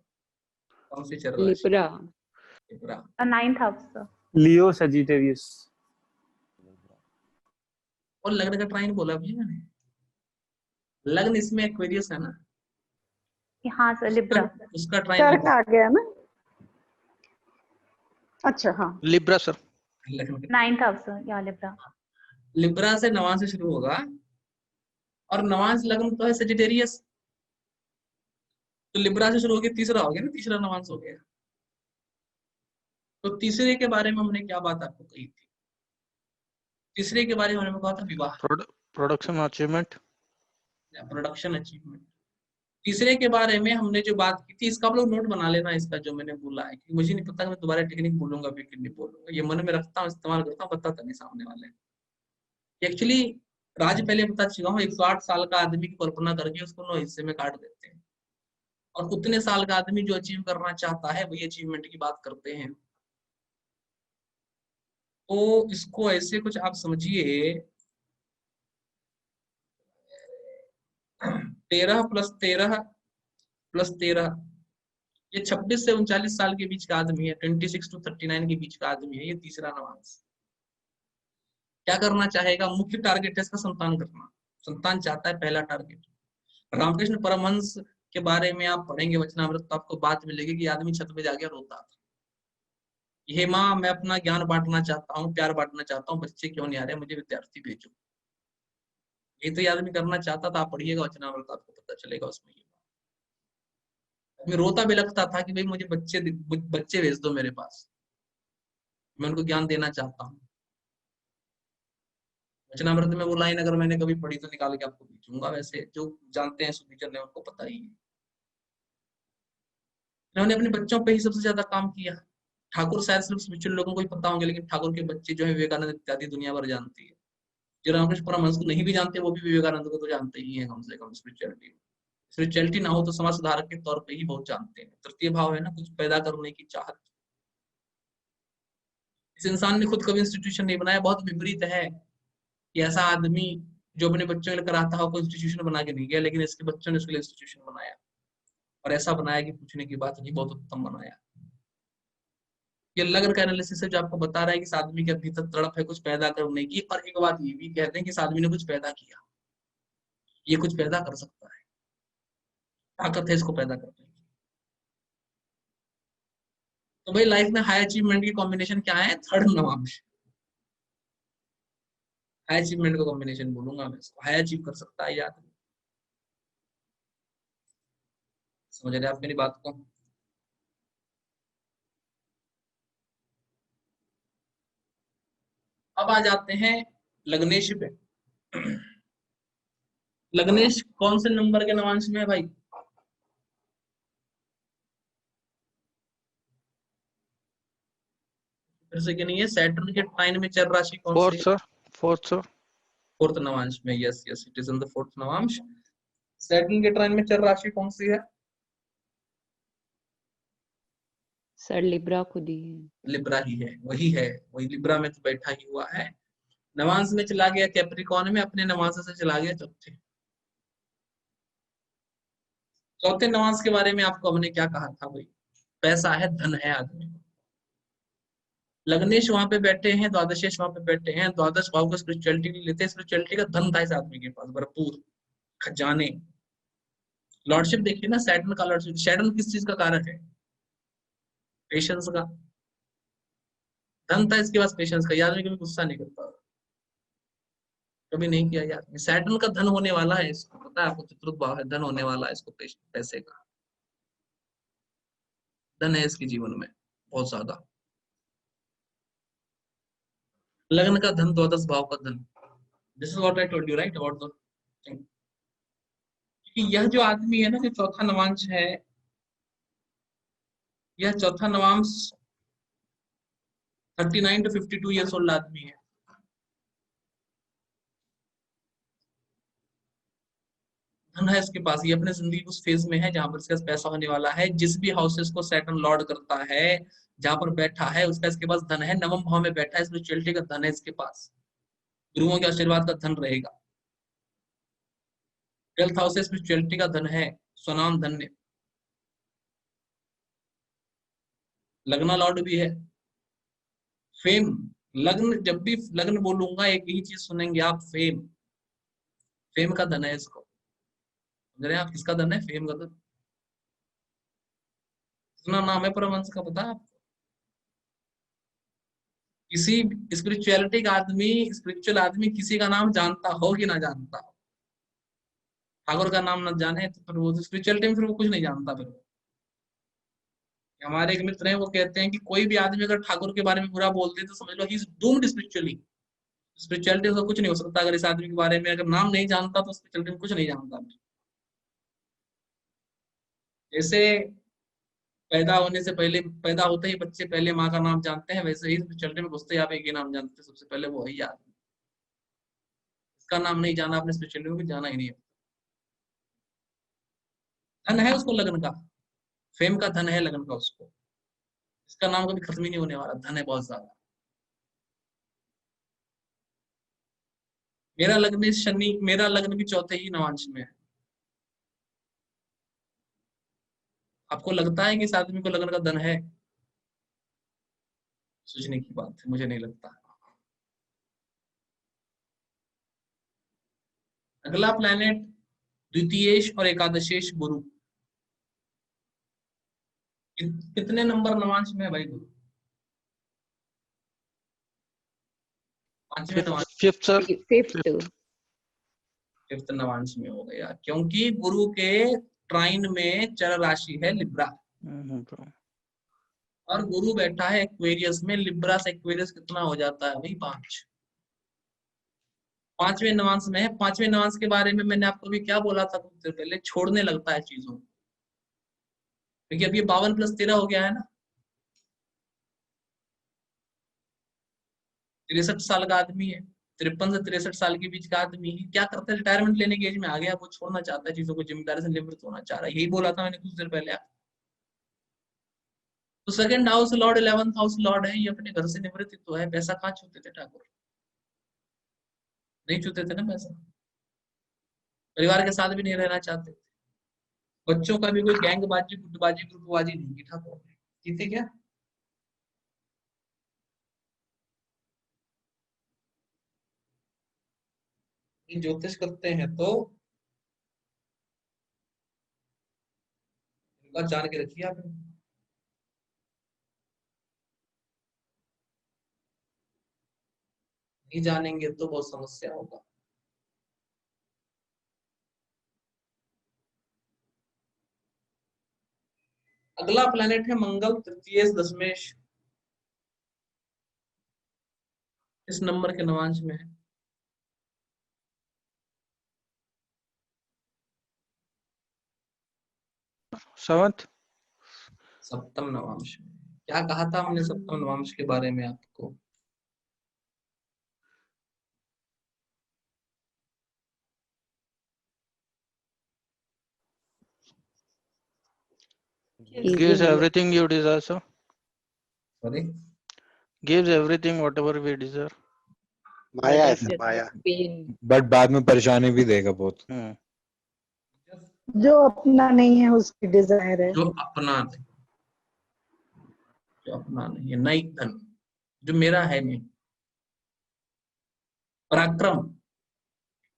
कौन सी चर राशि? Libra. Libra. 9th house sir। लियो सजिटेरियस। और लग्न का ट्राइन बोला भी मैंने, लग्न इसमें एक्वेरियस है ना, हाँ सर लिब्रा। उसका ट्राइन कर्क आ गया ना। अच्छा हाँ, Libra sir. 9th house sir, या लिब्रा। लिब्रा से नवांश से शुरू होगा और नवांश लग्न तो है सजिटेरियस, तो लिब्रा से शुरू होकर तीसरा हो गया ना, तीसरा नवांश हो गया। तो तीसरे के बारे में हमने क्या बात आपको कही थी? तीसरे के बारे में हमने कहा था विवाह, प्रोडक्शन अचीवमेंट, प्रोडक्शन अचीवमेंट। तीसरे के बारे में हमने जो बात की थी, इसका आप लोग नोट बना लेना, इसका जो मैंने बोला है, क्योंकि मुझे नहीं पता मैं दोबारा टेक्निक बोलूंगा भी कि नहीं बोलूंगा, ये मन में रखता हूँ, इस्तेमाल करता हूँ, बताता नहीं सामने वाले। एक्चुअली राज पहले बता चुका हूँ, 108 साल का आदमी की कल्पना करके उसको 9 हिस्से में काट देते हैं, और उतने साल का आदमी जो अचीव करना चाहता है वही अचीवमेंट की बात करते हैं। तो इसको ऐसे कुछ आप समझिए, 13 + 13 + 13, ये 26 से 39 साल के बीच का आदमी है, 26 to 39 के बीच का आदमी है, ये तीसरा नवांश। क्या करना चाहेगा? मुख्य टारगेट है इसका संतान करना, संतान चाहता है, पहला टारगेट। रामकृष्ण परमहंस के बारे में आप पढ़ेंगे वचनामृत तो आपको बात मिलेगी कि आदमी छत पे जाके रोता था, हे माँ मैं अपना ज्ञान बांटना चाहता हूँ, प्यार बांटना चाहता हूँ, बच्चे क्यों नहीं आ रहे, मुझे विद्यार्थी भेजो। ये तो ये आदमी करना चाहता था, आप पढ़िएगा वचनामृत आपको पता चलेगा उसमें। ये मैं रोता भी लगता था कि भाई मुझे बच्चे भेज दो मेरे पास, मैं उनको ज्ञान देना चाहता हूँ। वचनामृत में वो लाइन अगर मैंने कभी पढ़ी तो निकाल के आपको भेजूंगा, वैसे जो जानते हैं सुधीचर ने उनको पता ही है। इन्होंने अपने बच्चों पे ही सबसे ज्यादा काम किया। ठाकुर शायद सिर्फ स्पिरिचुअल लोगों को ही पता होंगे, लेकिन ठाकुर के बच्चे जो है विवेकानंद इत्यादि दुनिया भर जानती है। जो रामकृष्ण परमहंस को नहीं भी जानते वो भी विवेकानंद को तो जानते ही है, कम से कम स्पिरिचुअलिटी। स्पिरिचुअलिटी ना हो तो समाज सुधारक के तौर पे ही बहुत जानते हैं। तृतीय भाव है ना, कुछ पैदा करने की चाहत। इस इंसान ने खुद कभी इंस्टीट्यूशन नहीं बनाया, बहुत विपरीत है कि ऐसा आदमी जो अपने बच्चों के लिए कराता हो कोई इंस्टीट्यूशन बना के नहीं गया, लेकिन इसके बच्चों ने उसके लिए इंस्टीट्यूशन बनाया, और ऐसा बनाया कि पूछने की बात नहीं, बहुत उत्तम बनाया। ये लग्न का एनालिसिस है जो आपको बता रहा है कि इस आदमी के भीतर तड़प है कुछ पैदा करने की। और एक बात ये भी कहते हैं कि इस आदमी ने कुछ पैदा किया, ये कुछ पैदा कर सकता है, ताकत है इसको पैदा करने की। तो भाई लाइफ में हाई अचीवमेंट की कॉम्बिनेशन क्या है? थर्ड नवांश। हाई अचीवमेंट का कॉम्बिनेशन बोलूंगा मैं इसको, हाई अचीव कर सकता है ये आदमी। समझ रहे आप मेरी बात को? अब आ जाते हैं लग्नेश पे। लग्नेश कौन से नंबर के नवांश में है भाई? फिर से क्या नहीं है, सैटर्न के ट्राइन में चर राशि कौन फोर्थ सी है? सर। Fourth sir. फोर्थ नवांश में, yes yes, it is in the fourth नवांश। सैटर्न के ट्राइन में चर राशि कौन सी है? सर लिब्रा खुद ही है। लिब्रा ही है, वही लिब्रा में तो बैठा ही हुआ है। नवांश में चला गया कैप्रिकॉन में, अपने नवांश से चला गया चौथे। चौथे नवांश के बारे में आपको हमने क्या कहा था भाई? पैसा है, धन है आदमी को। लग्नेश वहां पे बैठे हैं, द्वादशेश वहां पे बैठे हैं, द्वादश भाव को स्पिरिचुअलिटी लेते हैं, स्पिरिचुअलिटी का धन था इस आदमी के पास भरपूर, खजाने। लॉर्डशिप देखिए ना, सैटर्न का लॉर्डशिप, सैटर्न किस चीज का कारक है? पेशेंस का। धन था इसके पास पेशेंस का, याद में कभी गुस्सा नहीं करता, कभी नहीं किया याद में। सैटर्न का धन होने वाला है, इसको पता है आपको, चतुर्थ भाव है, धन होने वाला है इसको, पैसे का धन है इसके जीवन में बहुत ज्यादा। लग्न का धन, द्वादश भाव का धन, this is what I told you right about the thing. कि यह जो आदमी है ना, जो चौथा नवांश है, यह चौथा नवांश 39 to 52 ईयर्स ओल्ड आदमी है। धन है इसके पास, ये अपने जिंदगी उस फेज में है जहां पर इसके पास पैसा होने वाला है। जिस भी हाउसेस को सैटर्न लॉर्ड करता है, जहां पर बैठा है, उसका इसके पास धन है। नवम भाव में बैठा है, स्पिरिचुअलिटी का धन है इसके पास, गुरुओं के आशीर्वाद का धन रहेगा। 12th हाउस से स्पिरिचुअलिटी का धन है, स्वनाम धन्य। लग्न लॉर्ड भी है, फेम। लग्न, जब भी लग्न बोलूंगा एक ही चीज सुनेंगे आप, फेम। फेम का धन है इसको, समझ रहे हैं आप? किसका धन है? फेम का धन। कितना नाम है परमहंस का पता है आपको? किसी स्पिरिचुअलिटी का आदमी, स्पिरिचुअल आदमी किसी का नाम जानता हो कि ना जानता हो? ठाकुर का नाम न जाने तो फिर वो स्पिरिचुअलिटी में फिर वो कुछ नहीं जानता। फिर हमारे एक मित्र हैं, वो कहते हैं कि कोई भी आदमी अगर ठाकुर के बारे में बुरा बोलते तो समझ लो he is doomed spiritually. Spirituality से कुछ नहीं हो सकता अगर इस आदमी के बारे में अगर नाम नहीं जानता तो स्पिरिचुअलिटी में कुछ नहीं जानता। जैसे पैदा होने से पहले, पैदा होते ही बच्चे पहले माँ का नाम जानते हैं, वैसे ही स्पिरिचुअलिटी में घुसते ही आप एक ही नाम जानते हैं, सबसे पहले वो ही आदमी। इसका नाम नहीं जाना आपने, स्पिरिचुअलिटी में जाना ही नहीं है। धन है उसको लग्न का, फेम का धन है लग्न का उसको, इसका नाम कभी खत्म ही नहीं होने वाला, धन है बहुत ज्यादा। मेरा लग्न शनि, मेरा लग्न भी चौथे ही नवांश में है। आपको लगता है कि इस आदमी को लग्न का धन है? सोचने की बात है, मुझे नहीं लगता। अगला प्लैनेट द्वितीयेश और एकादशेश गुरु, कितने नंबर नवांश में है भाई गुरु? पांचवें Navamsa, fifth sir. Fifth. Fifth Navamsa में हो गया, क्योंकि गुरु के ट्राइन में चर राशि है लिब्रा, और गुरु बैठा है एक्वेरियस में। लिब्रा से एक्वेरियस कितना हो जाता है भाई? 5। पांचवें नवांश में है। पांचवें नवांश के बारे में मैंने आपको भी क्या बोला था कुछ देर पहले? छोड़ने लगता है चीजों को, क्योंकि अब ये 52 + 13 हो गया है ना। 63 साल का आदमी है, 53 से 63 साल के बीच का आदमी है। क्या करता है? रिटायरमेंट लेने की एज में आ गया, वो छोड़ना चाहता है चीजों को, जिम्मेदारी से निवृत्त होना चाह रहा है। यही बोला था मैंने कुछ देर पहले। तो second house Lord, 11th house Lord है, ये अपने घर से निवृत्त तो है। पैसा कहाँ छूते थे ठाकुर? नहीं छूते थे ना पैसा। परिवार के साथ भी नहीं रहना चाहते थे। बच्चों का भी कोई गैंगबाजी, गुटबाजी, ग्रुपबाजी नहीं की ठाकुर ने की थी क्या? ज्योतिष करते हैं तो इनका जान के रखिए आप। नहीं जानेंगे तो बहुत समस्या होगा। अगला प्लेनेट है मंगल, तृतीय दशमेश। इस नंबर के नवांश में है। सेवंथ। सप्तम नवांश में। क्या कहा था हमने सप्तम नवांश के बारे में आपको? Easy Gives नहीं है। everything you desire, sir. Sorry, Gives everything whatever we desire. माया है But sir, at Maya. pain. But बाद में परेशानी भी देगा बहुत। Hmm. जो अपना नहीं है उसकी डिजायर है। जो अपना नहीं, जो अपना नहीं है, नई धन जो मेरा है नहीं, पराक्रम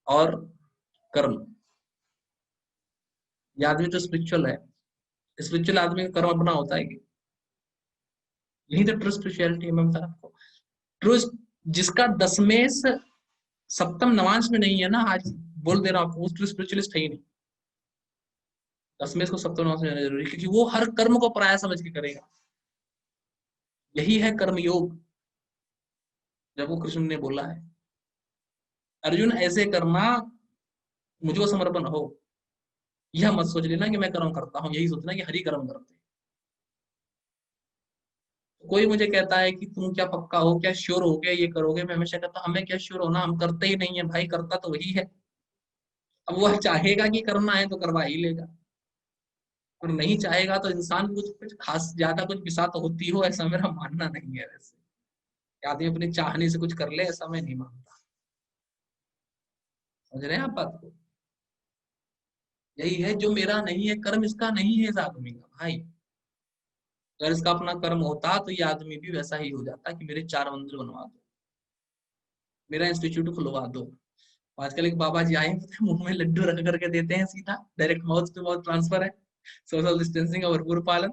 और कर्म। ये आदमी तो स्पिरिचुअल है, स्पिरिचुअल आदमी का कर्म अपना होता है कि यही तो ट्रू स्पिरिचुअलिटी है। मैं बता रहा हूं आपको, ट्रू जिसका दसवें से सप्तम नवांश में नहीं है ना, आज बोल दे रहा हूं आपको, वो ट्रू स्पिरिचुअलिस्ट है ही नहीं। दसवें को सप्तम नवांश में रहना जरूरी, क्योंकि वो हर कर्म को पराया समझ के करेगा। यही है कर्म योग, जब वो कृष्ण ने बोला है अर्जुन ऐसे करना, मुझको समर्पण हो। यह मत सोच लेना कि मैं कर्म करता हूं, यही सोचना कि हरि कर्म करते। कोई मुझे कहता है कि तुम क्या पक्का हो, क्या श्योर हो गया ये करोगे, मैं हमेशा कहता हूं हमें क्या श्योर होना, हम करते ही नहीं है भाई, करता तो वही है। अब वह चाहेगा कि करना है तो करवा ही लेगा, और नहीं चाहेगा तो इंसान कुछ खास ज्यादा कुछ बिसात होती हो, ऐसा मेरा मानना नहीं है। वैसे आदमी अपनी चाहने से कुछ कर ले, ऐसा मैं नहीं मानता। समझ रहे हैं आप बात को? यही है, जो मेरा नहीं है कर्म, इसका नहीं है इस आदमी का भाई। अगर इसका अपना कर्म होता तो ये आदमी भी वैसा ही हो जाता कि मेरे 4 मंदिर बनवा दो, मेरा इंस्टीट्यूट खुलवा दो। आजकल एक बाबा जी आए, मुंह में लड्डू रख करके देते हैं, सीधा direct mouth to mouth transfer है, सोशल डिस्टेंसिंग का भरपूर पालन।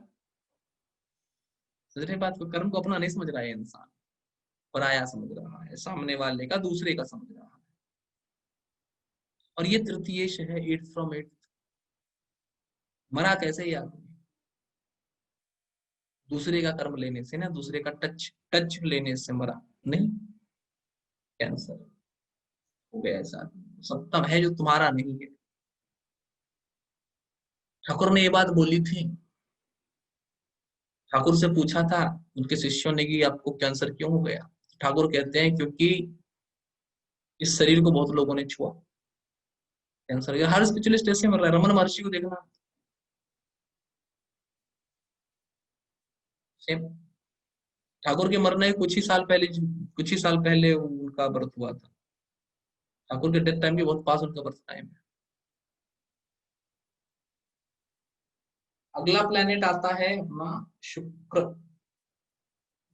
समझ रहे बात को? कर्म को अपना नहीं समझ रहा है इंसान, पराया समझ रहा है, सामने वाले का, दूसरे का समझ रहा है। और ये तृतीयेश है, 8 from 8। मरा कैसे ही आदमी? दूसरे का कर्म लेने से ना, दूसरे का टच लेने से मरा नहीं, कैंसर हो गया ऐसा। सप्तम है जो तुम्हारा नहीं है। ठाकुर ने ये बात बोली थी, ठाकुर से पूछा था उनके शिष्यों ने कि आपको कैंसर क्यों हो गया। ठाकुर कहते हैं क्योंकि इस शरीर को बहुत लोगों ने छुआ। कैंसर हर स्पेशलिस्ट ऐसे मर रहा है। रमन महर्षि को देखना, सेम। ठाकुर के मरने के कुछ ही साल पहले उनका बर्थ हुआ था। ठाकुर के डेथ टाइम के बहुत पास उनका बर्थ टाइम है। अगला प्लेनेट आता है अपना शुक्र,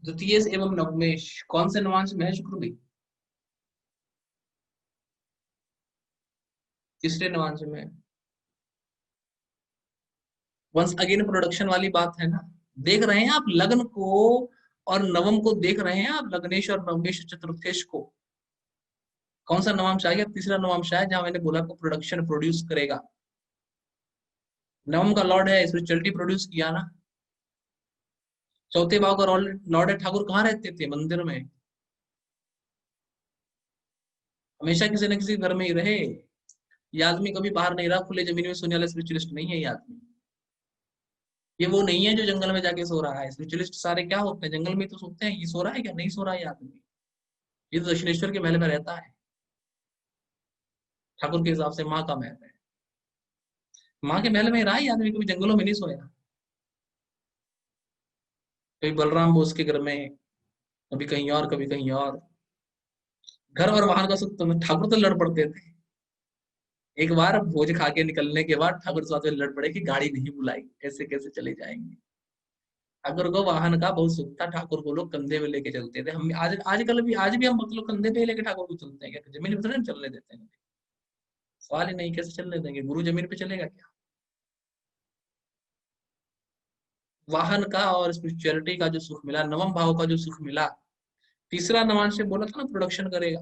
द्वितीय एवं नवमेश। कौन से नवांश में है शुक्र भी? तीसरे नवांश में। वंस अगेन प्रोडक्शन वाली बात है ना। देख रहे हैं आप लग्न को और नवम को, देख रहे हैं आप लग्नेश और नवमेश चतुर्थेश को। कौन सा नवांश आ गया? तीसरा नवांश है, जहां मैंने बोला को प्रोडक्शन प्रोड्यूस करेगा। नवम का लॉर्ड है, स्पिरिचुअलिटी प्रोड्यूस किया ना। चौथे भाव का लॉर्ड है ठाकुर। कहाँ रहते थे? मंदिर में, हमेशा किसी न किसी घर में ही रहे। ये आदमी कभी बाहर नहीं रहा, खुले जमीन में सोने वाला स्पिरिचुअलिस्ट नहीं है ये आदमी। ये वो नहीं है जो जंगल में जाके सो रहा है। स्पिरिचुअलिस्ट सारे क्या होते हैं? जंगल में तो सोते हैं। ये सो रहा है क्या? नहीं सो रहा है ये आदमी। ये तो दक्षिणेश्वर के महल में रहता है। ठाकुर के हिसाब से माँ का महल है, माँ के महल में रहा है आदमी, कभी जंगलों में नहीं सोया। कभी बलराम बोस के घर में, कभी कहीं और, कभी कहीं और। घर और वाहन का सुख तो ठाकुर तो लड़ पड़ते थे। एक बार भोज खा के निकलने के बाद ठाकुर साथ में लड़ पड़े कि गाड़ी नहीं बुलाई, ऐसे कैसे चले जाएंगे। ठाकुर को वाहन का बहुत सुख था, ठाकुर को लोग कंधे में लेके चलते थे। हम आजकल भी, आज भी हम मतलब कंधे पे लेके ठाकुर को चलते हैं क्या? जमीन पे थोड़ी चलने देते हैं, सवाल ही नहीं, कैसे चलने देंगे? गुरु जमीन पे चलेगा क्या? वाहन का और स्पिरिचुअलिटी का जो सुख मिला, नवम भाव का जो सुख मिला, तीसरा नवांश से बोला था ना प्रोडक्शन करेगा।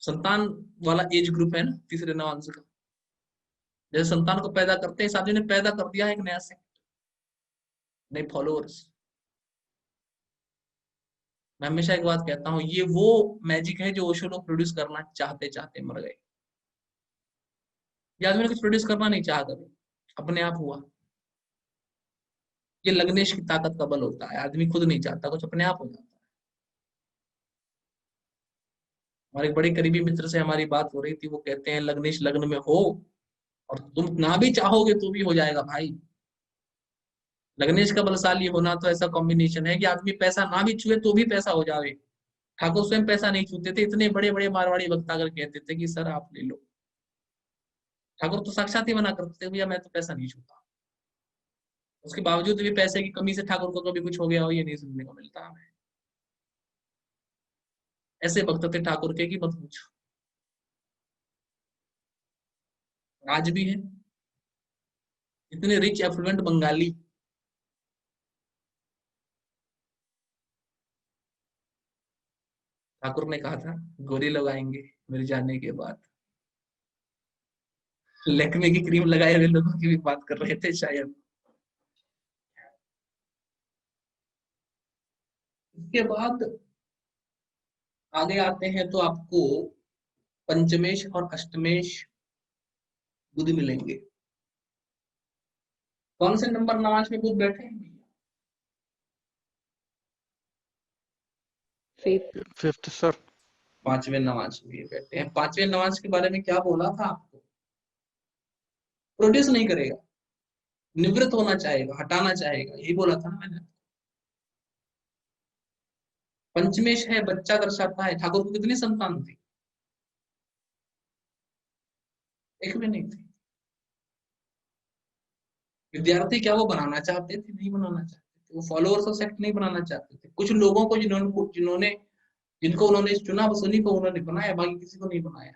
संतान वाला एज ग्रुप है ना तीसरे नवांश का। जैसे संतान को पैदा करते हैं, साथ ने पैदा कर दिया एक नया सेक्ट, नए फॉलोअर्स। मैं हमेशा एक बात कहता हूं, ये वो मैजिक है जो ओशो लोग प्रोड्यूस करना चाहते चाहते मर गए। ये आदमी ने कुछ प्रोड्यूस करना नहीं चाहा, कभी अपने आप हुआ। ये लग्नेश की ताकत का बल होता है, आदमी खुद नहीं चाहता, कुछ अपने आप हो जाता है। हमारे बड़े करीबी मित्र से हमारी बात हो रही थी, वो कहते हैं लग्नेश लग्न में हो और तुम ना भी चाहोगे तो भी हो जाएगा भाई। लग्नेश का बलशाली होना तो ऐसा कॉम्बिनेशन है कि आदमी पैसा ना भी छुए तो भी पैसा हो जावे। ठाकुर स्वयं पैसा नहीं छूते थे, इतने बड़े बड़े मारवाड़ी वक्ता अगर कहते थे कि सर आप ले लो, ठाकुर तो साक्षात ही मना करते थे, भैया मैं तो पैसा नहीं छूता। उसके बावजूद भी पैसे की कमी से ठाकुर को कभी कुछ हो गया हो ये नहीं सुनने को मिलता हमें। ऐसे भक्त थे ठाकुर के कि मत पूछो। आज भी है इतने रिच एफ्लुएंट बंगाली, ठाकुर ने कहा था गोरी लगाएंगे मेरे जाने के बाद। लैक्मे की क्रीम लगाए हुए लोगों की भी बात कर रहे थे शायद। इसके बाद आगे आते हैं तो आपको पंचमेश और अष्टमेश बुध मिलेंगे। कौन से नंबर नमाज में बुध बैठे हैं? Fifth sir. पांचवें नमाज में बैठे हैं। पांचवें नमाज के बारे में क्या बोला था आपको? प्रोड्यूस नहीं करेगा, निवृत्त होना चाहेगा, हटाना चाहेगा, यही बोला था ना मैंने। पंचमेश है, बच्चा दर्शाता है। ठाकुर को कितनी संतान थी? एक भी नहीं थी। विद्यार्थी क्या वो बनाना चाहते थे? नहीं बनाना चाहते थे। वो फॉलोअर्स ऑफ सेक्ट नहीं बनाना चाहते थे। कुछ लोगों को जिनको उन्होंने चुना बस उन्हीं को उन्होंने बनाया, बाकी किसी को नहीं बनाया।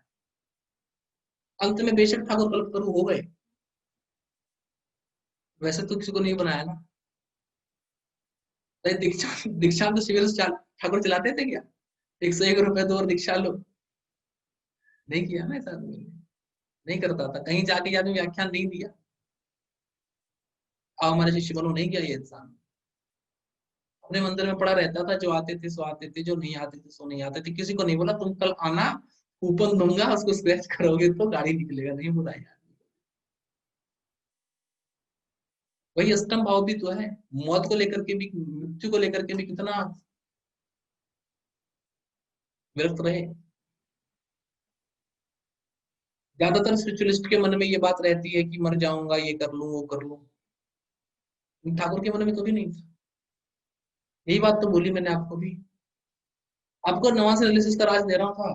अंत में बेशक ठाकुर कल्पतरु हो गए, वैसे तो किसी को नहीं बनाया ना। दीक्षांत शिविर ठाकुर चलाते थे क्या? 101 रुपए दो और दीक्षा लो, नहीं किया ना ऐसा आदमी ने, नहीं करता था। कहीं जाके आदमी व्याख्यान नहीं दिया, अब हमारे शिष्य बनो, नहीं किया ये इंसान। अपने मंदिर में पड़ा रहता था, जो आते थे सो आते थे, जो नहीं आते थे सो नहीं आते थे। किसी को नहीं बोला तुम कल आना, कूपन दूंगा, उसको स्क्रैच करोगे तो गाड़ी निकलेगा, नहीं बुलाया। वही अष्टम भाव भी तो है, मौत को लेकर के भी, मृत्यु को लेकर के भी कितना विरक्त रहे। ज्यादातर स्पिरिचुअलिस्ट के मन में ये बात रहती है कि मर जाऊंगा, ये कर लूं वो कर लूं। ठाकुर के मन में कभी नहीं था। यही बात तो बोली मैंने आपको भी। आपको नवाज एनालिसिस का राज दे रहा था।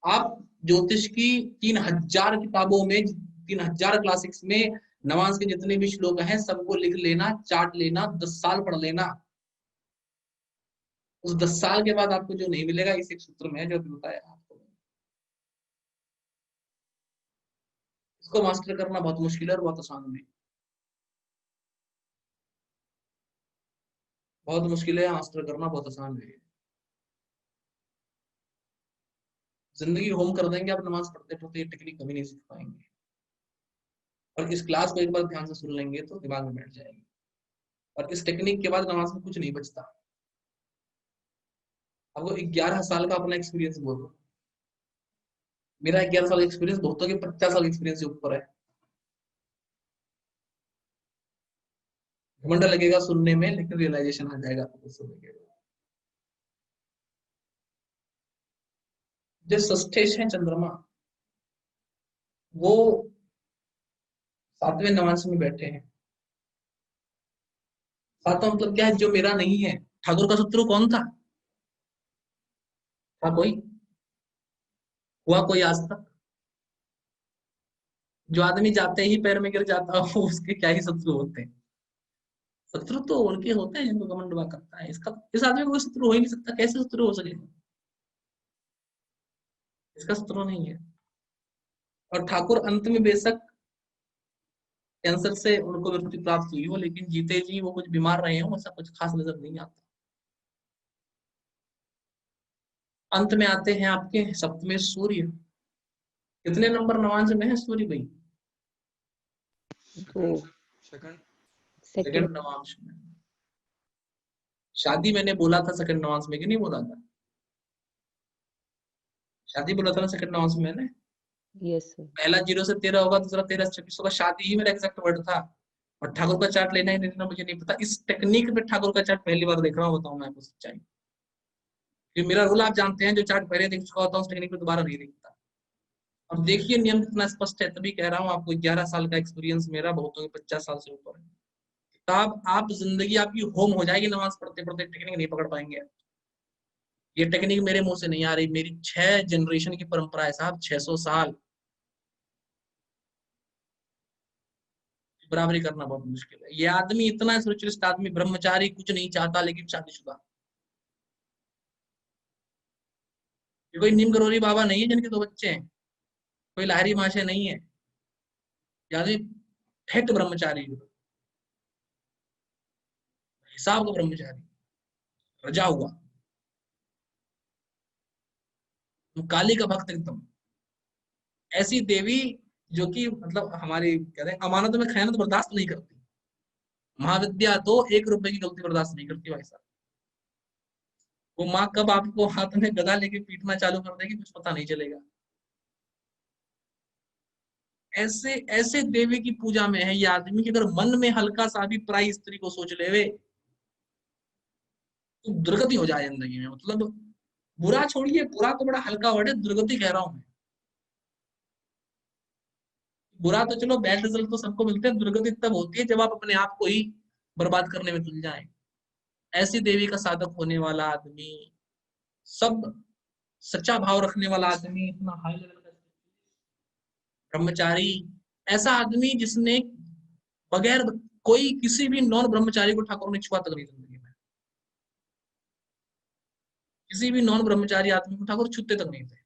आप ज्योतिष की 3000 किताबों में, 3000 क्लासिक्स में नवाज के जितने भी श्लोक हैं सबको लिख लेना, चार्ट लेना, 10 साल पढ़ लेना। उस 10 साल के बाद आपको जो नहीं मिलेगा इस एक सूत्र में है जो अभी बताया आपको। इसको मास्टर करना बहुत मुश्किल है और बहुत आसान नहीं, बहुत मुश्किल है। मास्टर करना बहुत आसान है। जिंदगी होम कर देंगे आप नमाज पढ़ते पढ़ते, ये टेक्निक कभी नहीं सीख पाएंगे। और इस क्लास को एक बार ध्यान से सुन लेंगे तो दिमाग में बैठ जाएगी। और इस टेक्निक के बाद नमाज में कुछ नहीं बचता। आपको 11 साल का अपना एक्सपीरियंस बोल रहा हूं। मेरा 11 साल एक्सपीरियंस बहुतों के 50 साल एक्सपीरियंस से ऊपर है। घमंड लगेगा सुनने में, लेकिन रियलाइजेशन आ जाएगा आपको सुनने के बाद। जो षष्ठेश है चंद्रमा, वो 7वें नवांश में बैठे हैं। 7वां मतलब क्या है? जो मेरा नहीं है। ठाकुर का शत्रु कौन था? था कोई? हुआ कोई आज तक? जो आदमी जाते ही पैर में गिर जाता हो उसके क्या ही शत्रु होते हैं? शत्रु तो उनके होते हैं जिनको घमंड हुआ करता है। इस आदमी को कोई शत्रु हो ही नहीं सकता। कैसे शत्रु हो सकेगा? इसका शत्रु नहीं है। और ठाकुर अंत में बेशक कैंसर से उनको मृत्यु प्राप्त हुई हो, लेकिन जीते जी वो कुछ बीमार रहे हो, ऐसा कुछ खास नजर नहीं आता। अंत में आते हैं आपके सप्तमें सूर्य। कितने नंबर नवांश में है सूर्य भाई? सेकंड नवांश में। शादी मैंने बोला था सेकंड नवांश में कि नहीं बोला था? शादी बोला था ना सेकंड नवांश में मैंने। Yes sir. पहला 0 से 13 होगा, दूसरा 13 से 26 होगा। शादी ही मेरा एग्जैक्ट वर्ड था। और ठाकुर का चार्ट लेना ही लेना मुझे नहीं पता। इस टेक्निक में ठाकुर का चार्ट पहली बार देख रहा हूँ, बताऊँ मैं आपको सच्चाई। मेरा रूल आप जानते हैं, जो चार्ट पहले देख चुका होता है उस टेक्निक में दोबारा नहीं देखता। अब देखिए नियम कितना स्पष्ट है, तभी कह रहा हूँ आपको 11 साल का एक्सपीरियंस मेरा, बहुतों के 50 साल से ऊपर है। किताब आप जिंदगी आपकी होम हो जाएगी, नमाज पढ़ते पढ़ते टेक्निक नहीं पकड़ पाएंगे। ये टेक्निक मेरे मुंह से नहीं आ रही, मेरी 6 जनरेशन की परंपरा है साहब, 600 साल। बराबरी करना बहुत मुश्किल है। ये आदमी इतना स्पिरिचुअलिस्ट आदमी, ब्रह्मचारी, कुछ नहीं चाहता लेकिन शादीशुदा। ये कोई नीम गरोरी बाबा नहीं है जिनके 2 बच्चे हैं, कोई लाहरी माशे नहीं है। ये आदमी ठेठ ब्रह्मचारी, हिसाब का ब्रह्मचारी, रजा हुआ, काली का भक्त एकदम। ऐसी देवी जो कि मतलब हमारी कहते हैं अमानत में खयानत बर्दाश्त नहीं करती। महाविद्या तो 1 रुपए की गलती बर्दाश्त नहीं करती भाई साहब। वो माँ कब आपको हाथ में गदा लेके पीटना चालू कर देगी कुछ पता नहीं चलेगा। ऐसे ऐसे देवी की पूजा में है ये आदमी कि अगर मन में हल्का सा भी पराई स्त्री को सोच लेवे तो दुर्गति हो जाए जिंदगी में। मतलब बुरा छोड़िए, बुरा तो बड़ा हल्का वर्ड है, दुर्गति कह रहा हूं मैं। बुरा तो चलो, बैड रिजल्ट तो सबको मिलते हैं, दुर्गति तब होती है जब आप अपने आप को ही बर्बाद करने में तुल जाए। ऐसी देवी का साधक होने वाला आदमी, सब सच्चा भाव रखने वाला आदमी, इतना हाई लेवल का ब्रह्मचारी, ऐसा आदमी जिसने बगैर कोई किसी भी नॉन ब्रह्मचारी को ठाकुर ने छुआ तक नहीं जिंदगी में। किसी भी नॉन ब्रह्मचारी आदमी को ठाकुर छूते तक नहीं थे।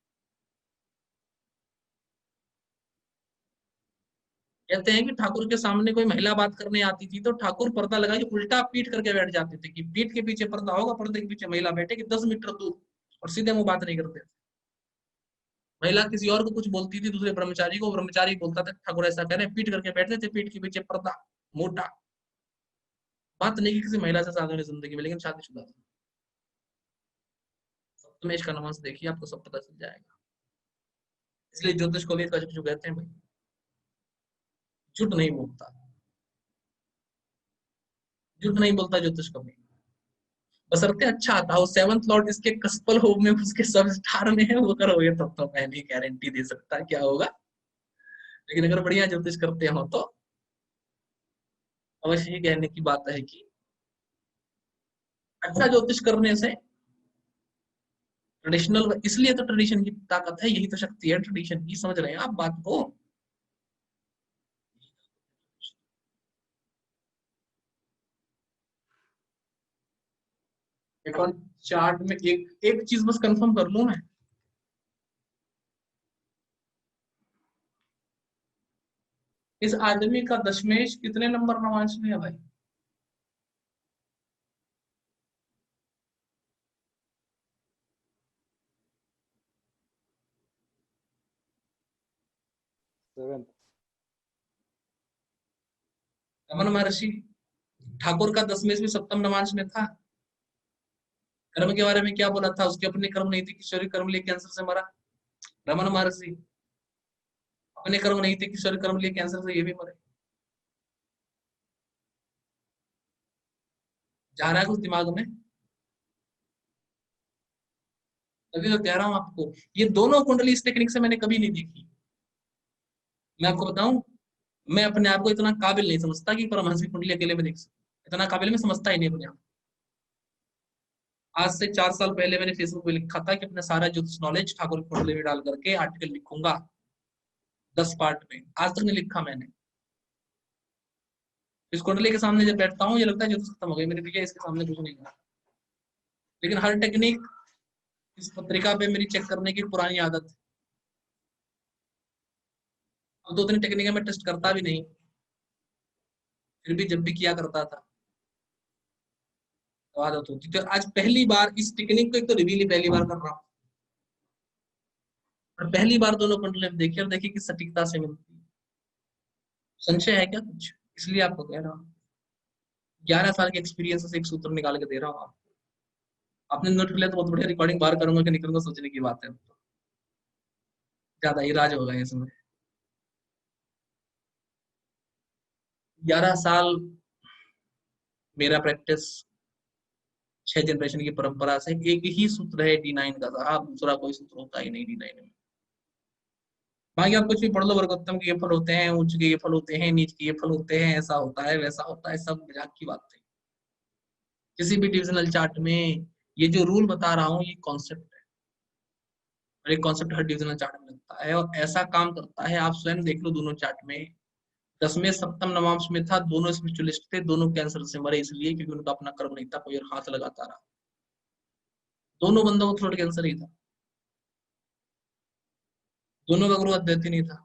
कहते हैं कि ठाकुर के सामने कोई महिला बात करने आती थी तो ठाकुर पर्दा लगा के उल्टा पीठ करके बैठ जाते थे कि पीठ के पीछे पर्दा होगा, पर्दे के पीछे महिला बैठेगी 10 मीटर दूर, और सीधे मुंह बात नहीं करते थे। महिला किसी और को कुछ बोलती थी दूसरे ब्रह्मचारी को, ब्रह्मचारी बोलता था ठाकुर ऐसा कह रहे हैं, पीठ करके बैठते थे, पीठ के पीछे पर्दा मोटा। बात नहीं की किसी महिला से साधु ने जिंदगी में, लेकिन शादीशुदा था। सप्तमेश का नमाज देखिए, आपको सब पता चल जाएगा। इसलिए ज्योतिष को भी जो कहते हैं भाई, झूठ नहीं बोलता, झूठ नहीं बोलता ज्योतिष कभी, बसरते अच्छा आता हो। 7th लॉर्ड इसके कस्पल हो में उसके सब स्टार में है, वो करोगे तब तो मैं नहीं गारंटी दे सकता क्या होगा, लेकिन अगर बढ़िया ज्योतिष करते हो तो अवश्य ही कहने की बात है कि अच्छा ज्योतिष करने से ट्रेडिशनल, इसलिए तो ट्रेडिशन की ताकत है, यही तो शक्ति है ट्रेडिशन की, समझ रहे हैं आप बात को। एक और चार्ट में एक चीज बस कंफर्म कर लूं मैं, इस आदमी का दशमेश कितने नंबर नवांश में है भाई? रमन महर्षि ठाकुर का दशमेश में 7th नवांश में था। कर्म के बारे में क्या बोला था? उसके अपने कर्म नहीं थे, किशोरी कर्म लिए कैंसर से मरा। रमन महर्षि अपने कर्म नहीं थे, किशोरी कर्म लिए कैंसर से ये भी मरे। जा रहा है कुछ दिमाग में? तभी तो कह रहा हूं आपको, ये दोनों कुंडली इस टेक्निक से मैंने कभी नहीं देखी। मैं आपको बताऊं, मैं अपने आप को इतना काबिल नहीं समझता कि परमहंस की कुंडली अकेले में देख सकता, इतना काबिल मैं समझता ही नहीं अपने आप। आज से 4 साल पहले मैंने फेसबुक पे लिखा था कि अपना सारा ज्योतिष नॉलेज ठाकुर की कुंडली में डाल करके आर्टिकल लिखूंगा 10 पार्ट में। आज तक नहीं लिखा मैंने। इस कुंडली के सामने जब बैठता हूँ ये लगता है ज्योतिष खत्म हो गई मेरी भैया, इसके सामने कुछ नहीं है। लेकिन हर टेक्निक इस पत्रिका पे मेरी चेक करने की पुरानी आदत है। अब 2-3 टेक्निक मैं टेस्ट करता भी नहीं, फिर भी जब भी किया करता था तो आदत होती। तो आज पहली बार इस टेक्निक को एक तो रिवील पहली बार कर रहा हूँ, और पहली बार दोनों कुंडली में देखिए, और देखिए किस सटीकता से मिलती है। संशय है क्या कुछ? इसलिए आपको कह रहा हूँ, 11 साल के एक्सपीरियंस से एक सूत्र निकाल के दे रहा हूँ आपको। आपने नोट कर लिया तो बहुत बढ़िया, रिकॉर्डिंग बाहर करूंगा कि निकलूंगा सोचने की बात है, ज्यादा ही राज होगा इसमें। 11 साल मेरा प्रैक्टिस, 6 जनरेशन की परंपरा से एक ही सूत्र है D9 का साहब, दूसरा कोई सूत्र होता ही नहीं D9 में। बाकी आप कुछ भी पढ़ लो, वर्गोत्तम के ये फल होते हैं, उच्च के ये फल होते हैं, नीच के ये फल होते हैं, ऐसा होता है वैसा होता है, सब मजाक की बात है। किसी भी डिविजनल चार्ट में ये जो रूल बता रहा हूँ ये कॉन्सेप्ट है, और ये कॉन्सेप्ट हर डिविजनल चार्ट में लगता है और ऐसा काम करता है। आप स्वयं देख लो दोनों चार्ट में, दसवें सप्तम नवांश में था, दोनों स्पिरिचुअलिस्ट थे, दोनों कैंसर से मरे इसलिए क्योंकि उनका अपना कर्म नहीं था, कोई और हाथ लगाता रहा। दोनों बंदों को थ्रोट कैंसर ही था, दोनों का गुरु अद्वैती नहीं था,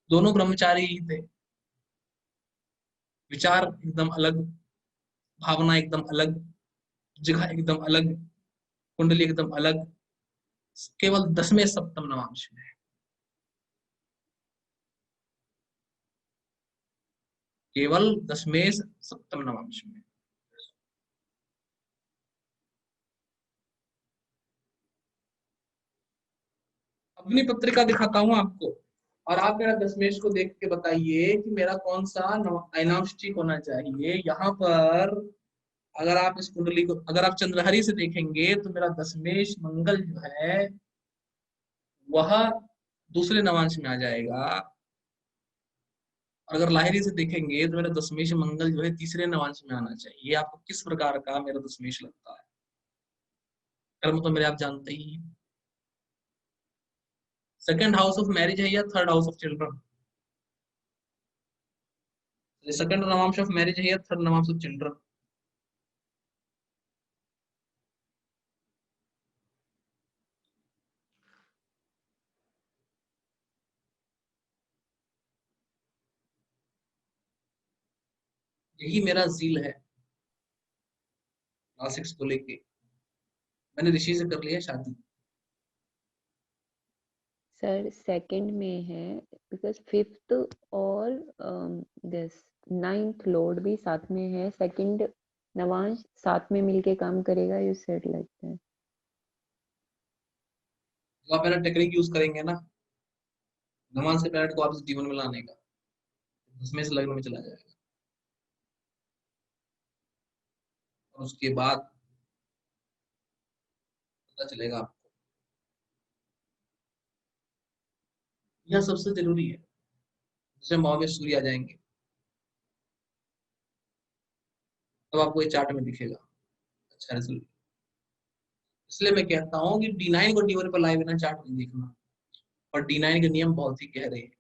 दोनों ब्रह्मचारी ही थे, विचार एकदम अलग, भावना एकदम अलग, जगह एकदम अलग, कुंडली एकदम अलग, केवल दसवें सप्तम नवांश में। केवल दसवें सप्तम नवांश में। अपनी पत्रिका दिखाता हूं आपको, और आप मेरा दशमेश को देख के बताइए कि मेरा कौन सा अयनांश ठीक होना चाहिए। यहाँ पर अगर आप इस कुंडली को, अगर आप चंद्रहरि से देखेंगे तो मेरा दशमेश मंगल जो है वह दूसरे नवांश में आ जाएगा, और अगर लाहिरी से देखेंगे तो मेरा दशमेश मंगल जो है तीसरे नवांश में आना चाहिए। आपको किस प्रकार का मेरा दशमेश लगता है? कर्म तो मेरे आप जानते ही हैं। सेकंड हाउस ऑफ मैरिज है या third house of children? Second Navamsa of marriage है या थर्ड नवांश ऑफ चिल्ड्रन? यही मेरा जील है क्लासिक्स को लेके। मैंने ऋषि से कर लिया शादी। सर सेकंड में है बिकॉज फिफ्थ और दिस नाइन्थ लॉर्ड भी साथ में है, सेकंड नवांश साथ में मिलके काम करेगा, यू सेड लाइक दैट। तो आप मेरा टेक्निक यूज करेंगे ना नवांश के प्लैनेट को आप इस जीवन में लाने का, उसमें से लग्न में चला जाएगा, और उसके बाद पता चलेगा आपको। यह सबसे जरूरी है। जैसे माह में सूर्य आ जाएंगे तब आपको ये चार्ट में दिखेगा अच्छा रिजल्ट। इसलिए मैं कहता हूँ कि D9 को D1 पर लाए बिना चार्ट नहीं देखना, और D9 के नियम बहुत ही गहरे हैं।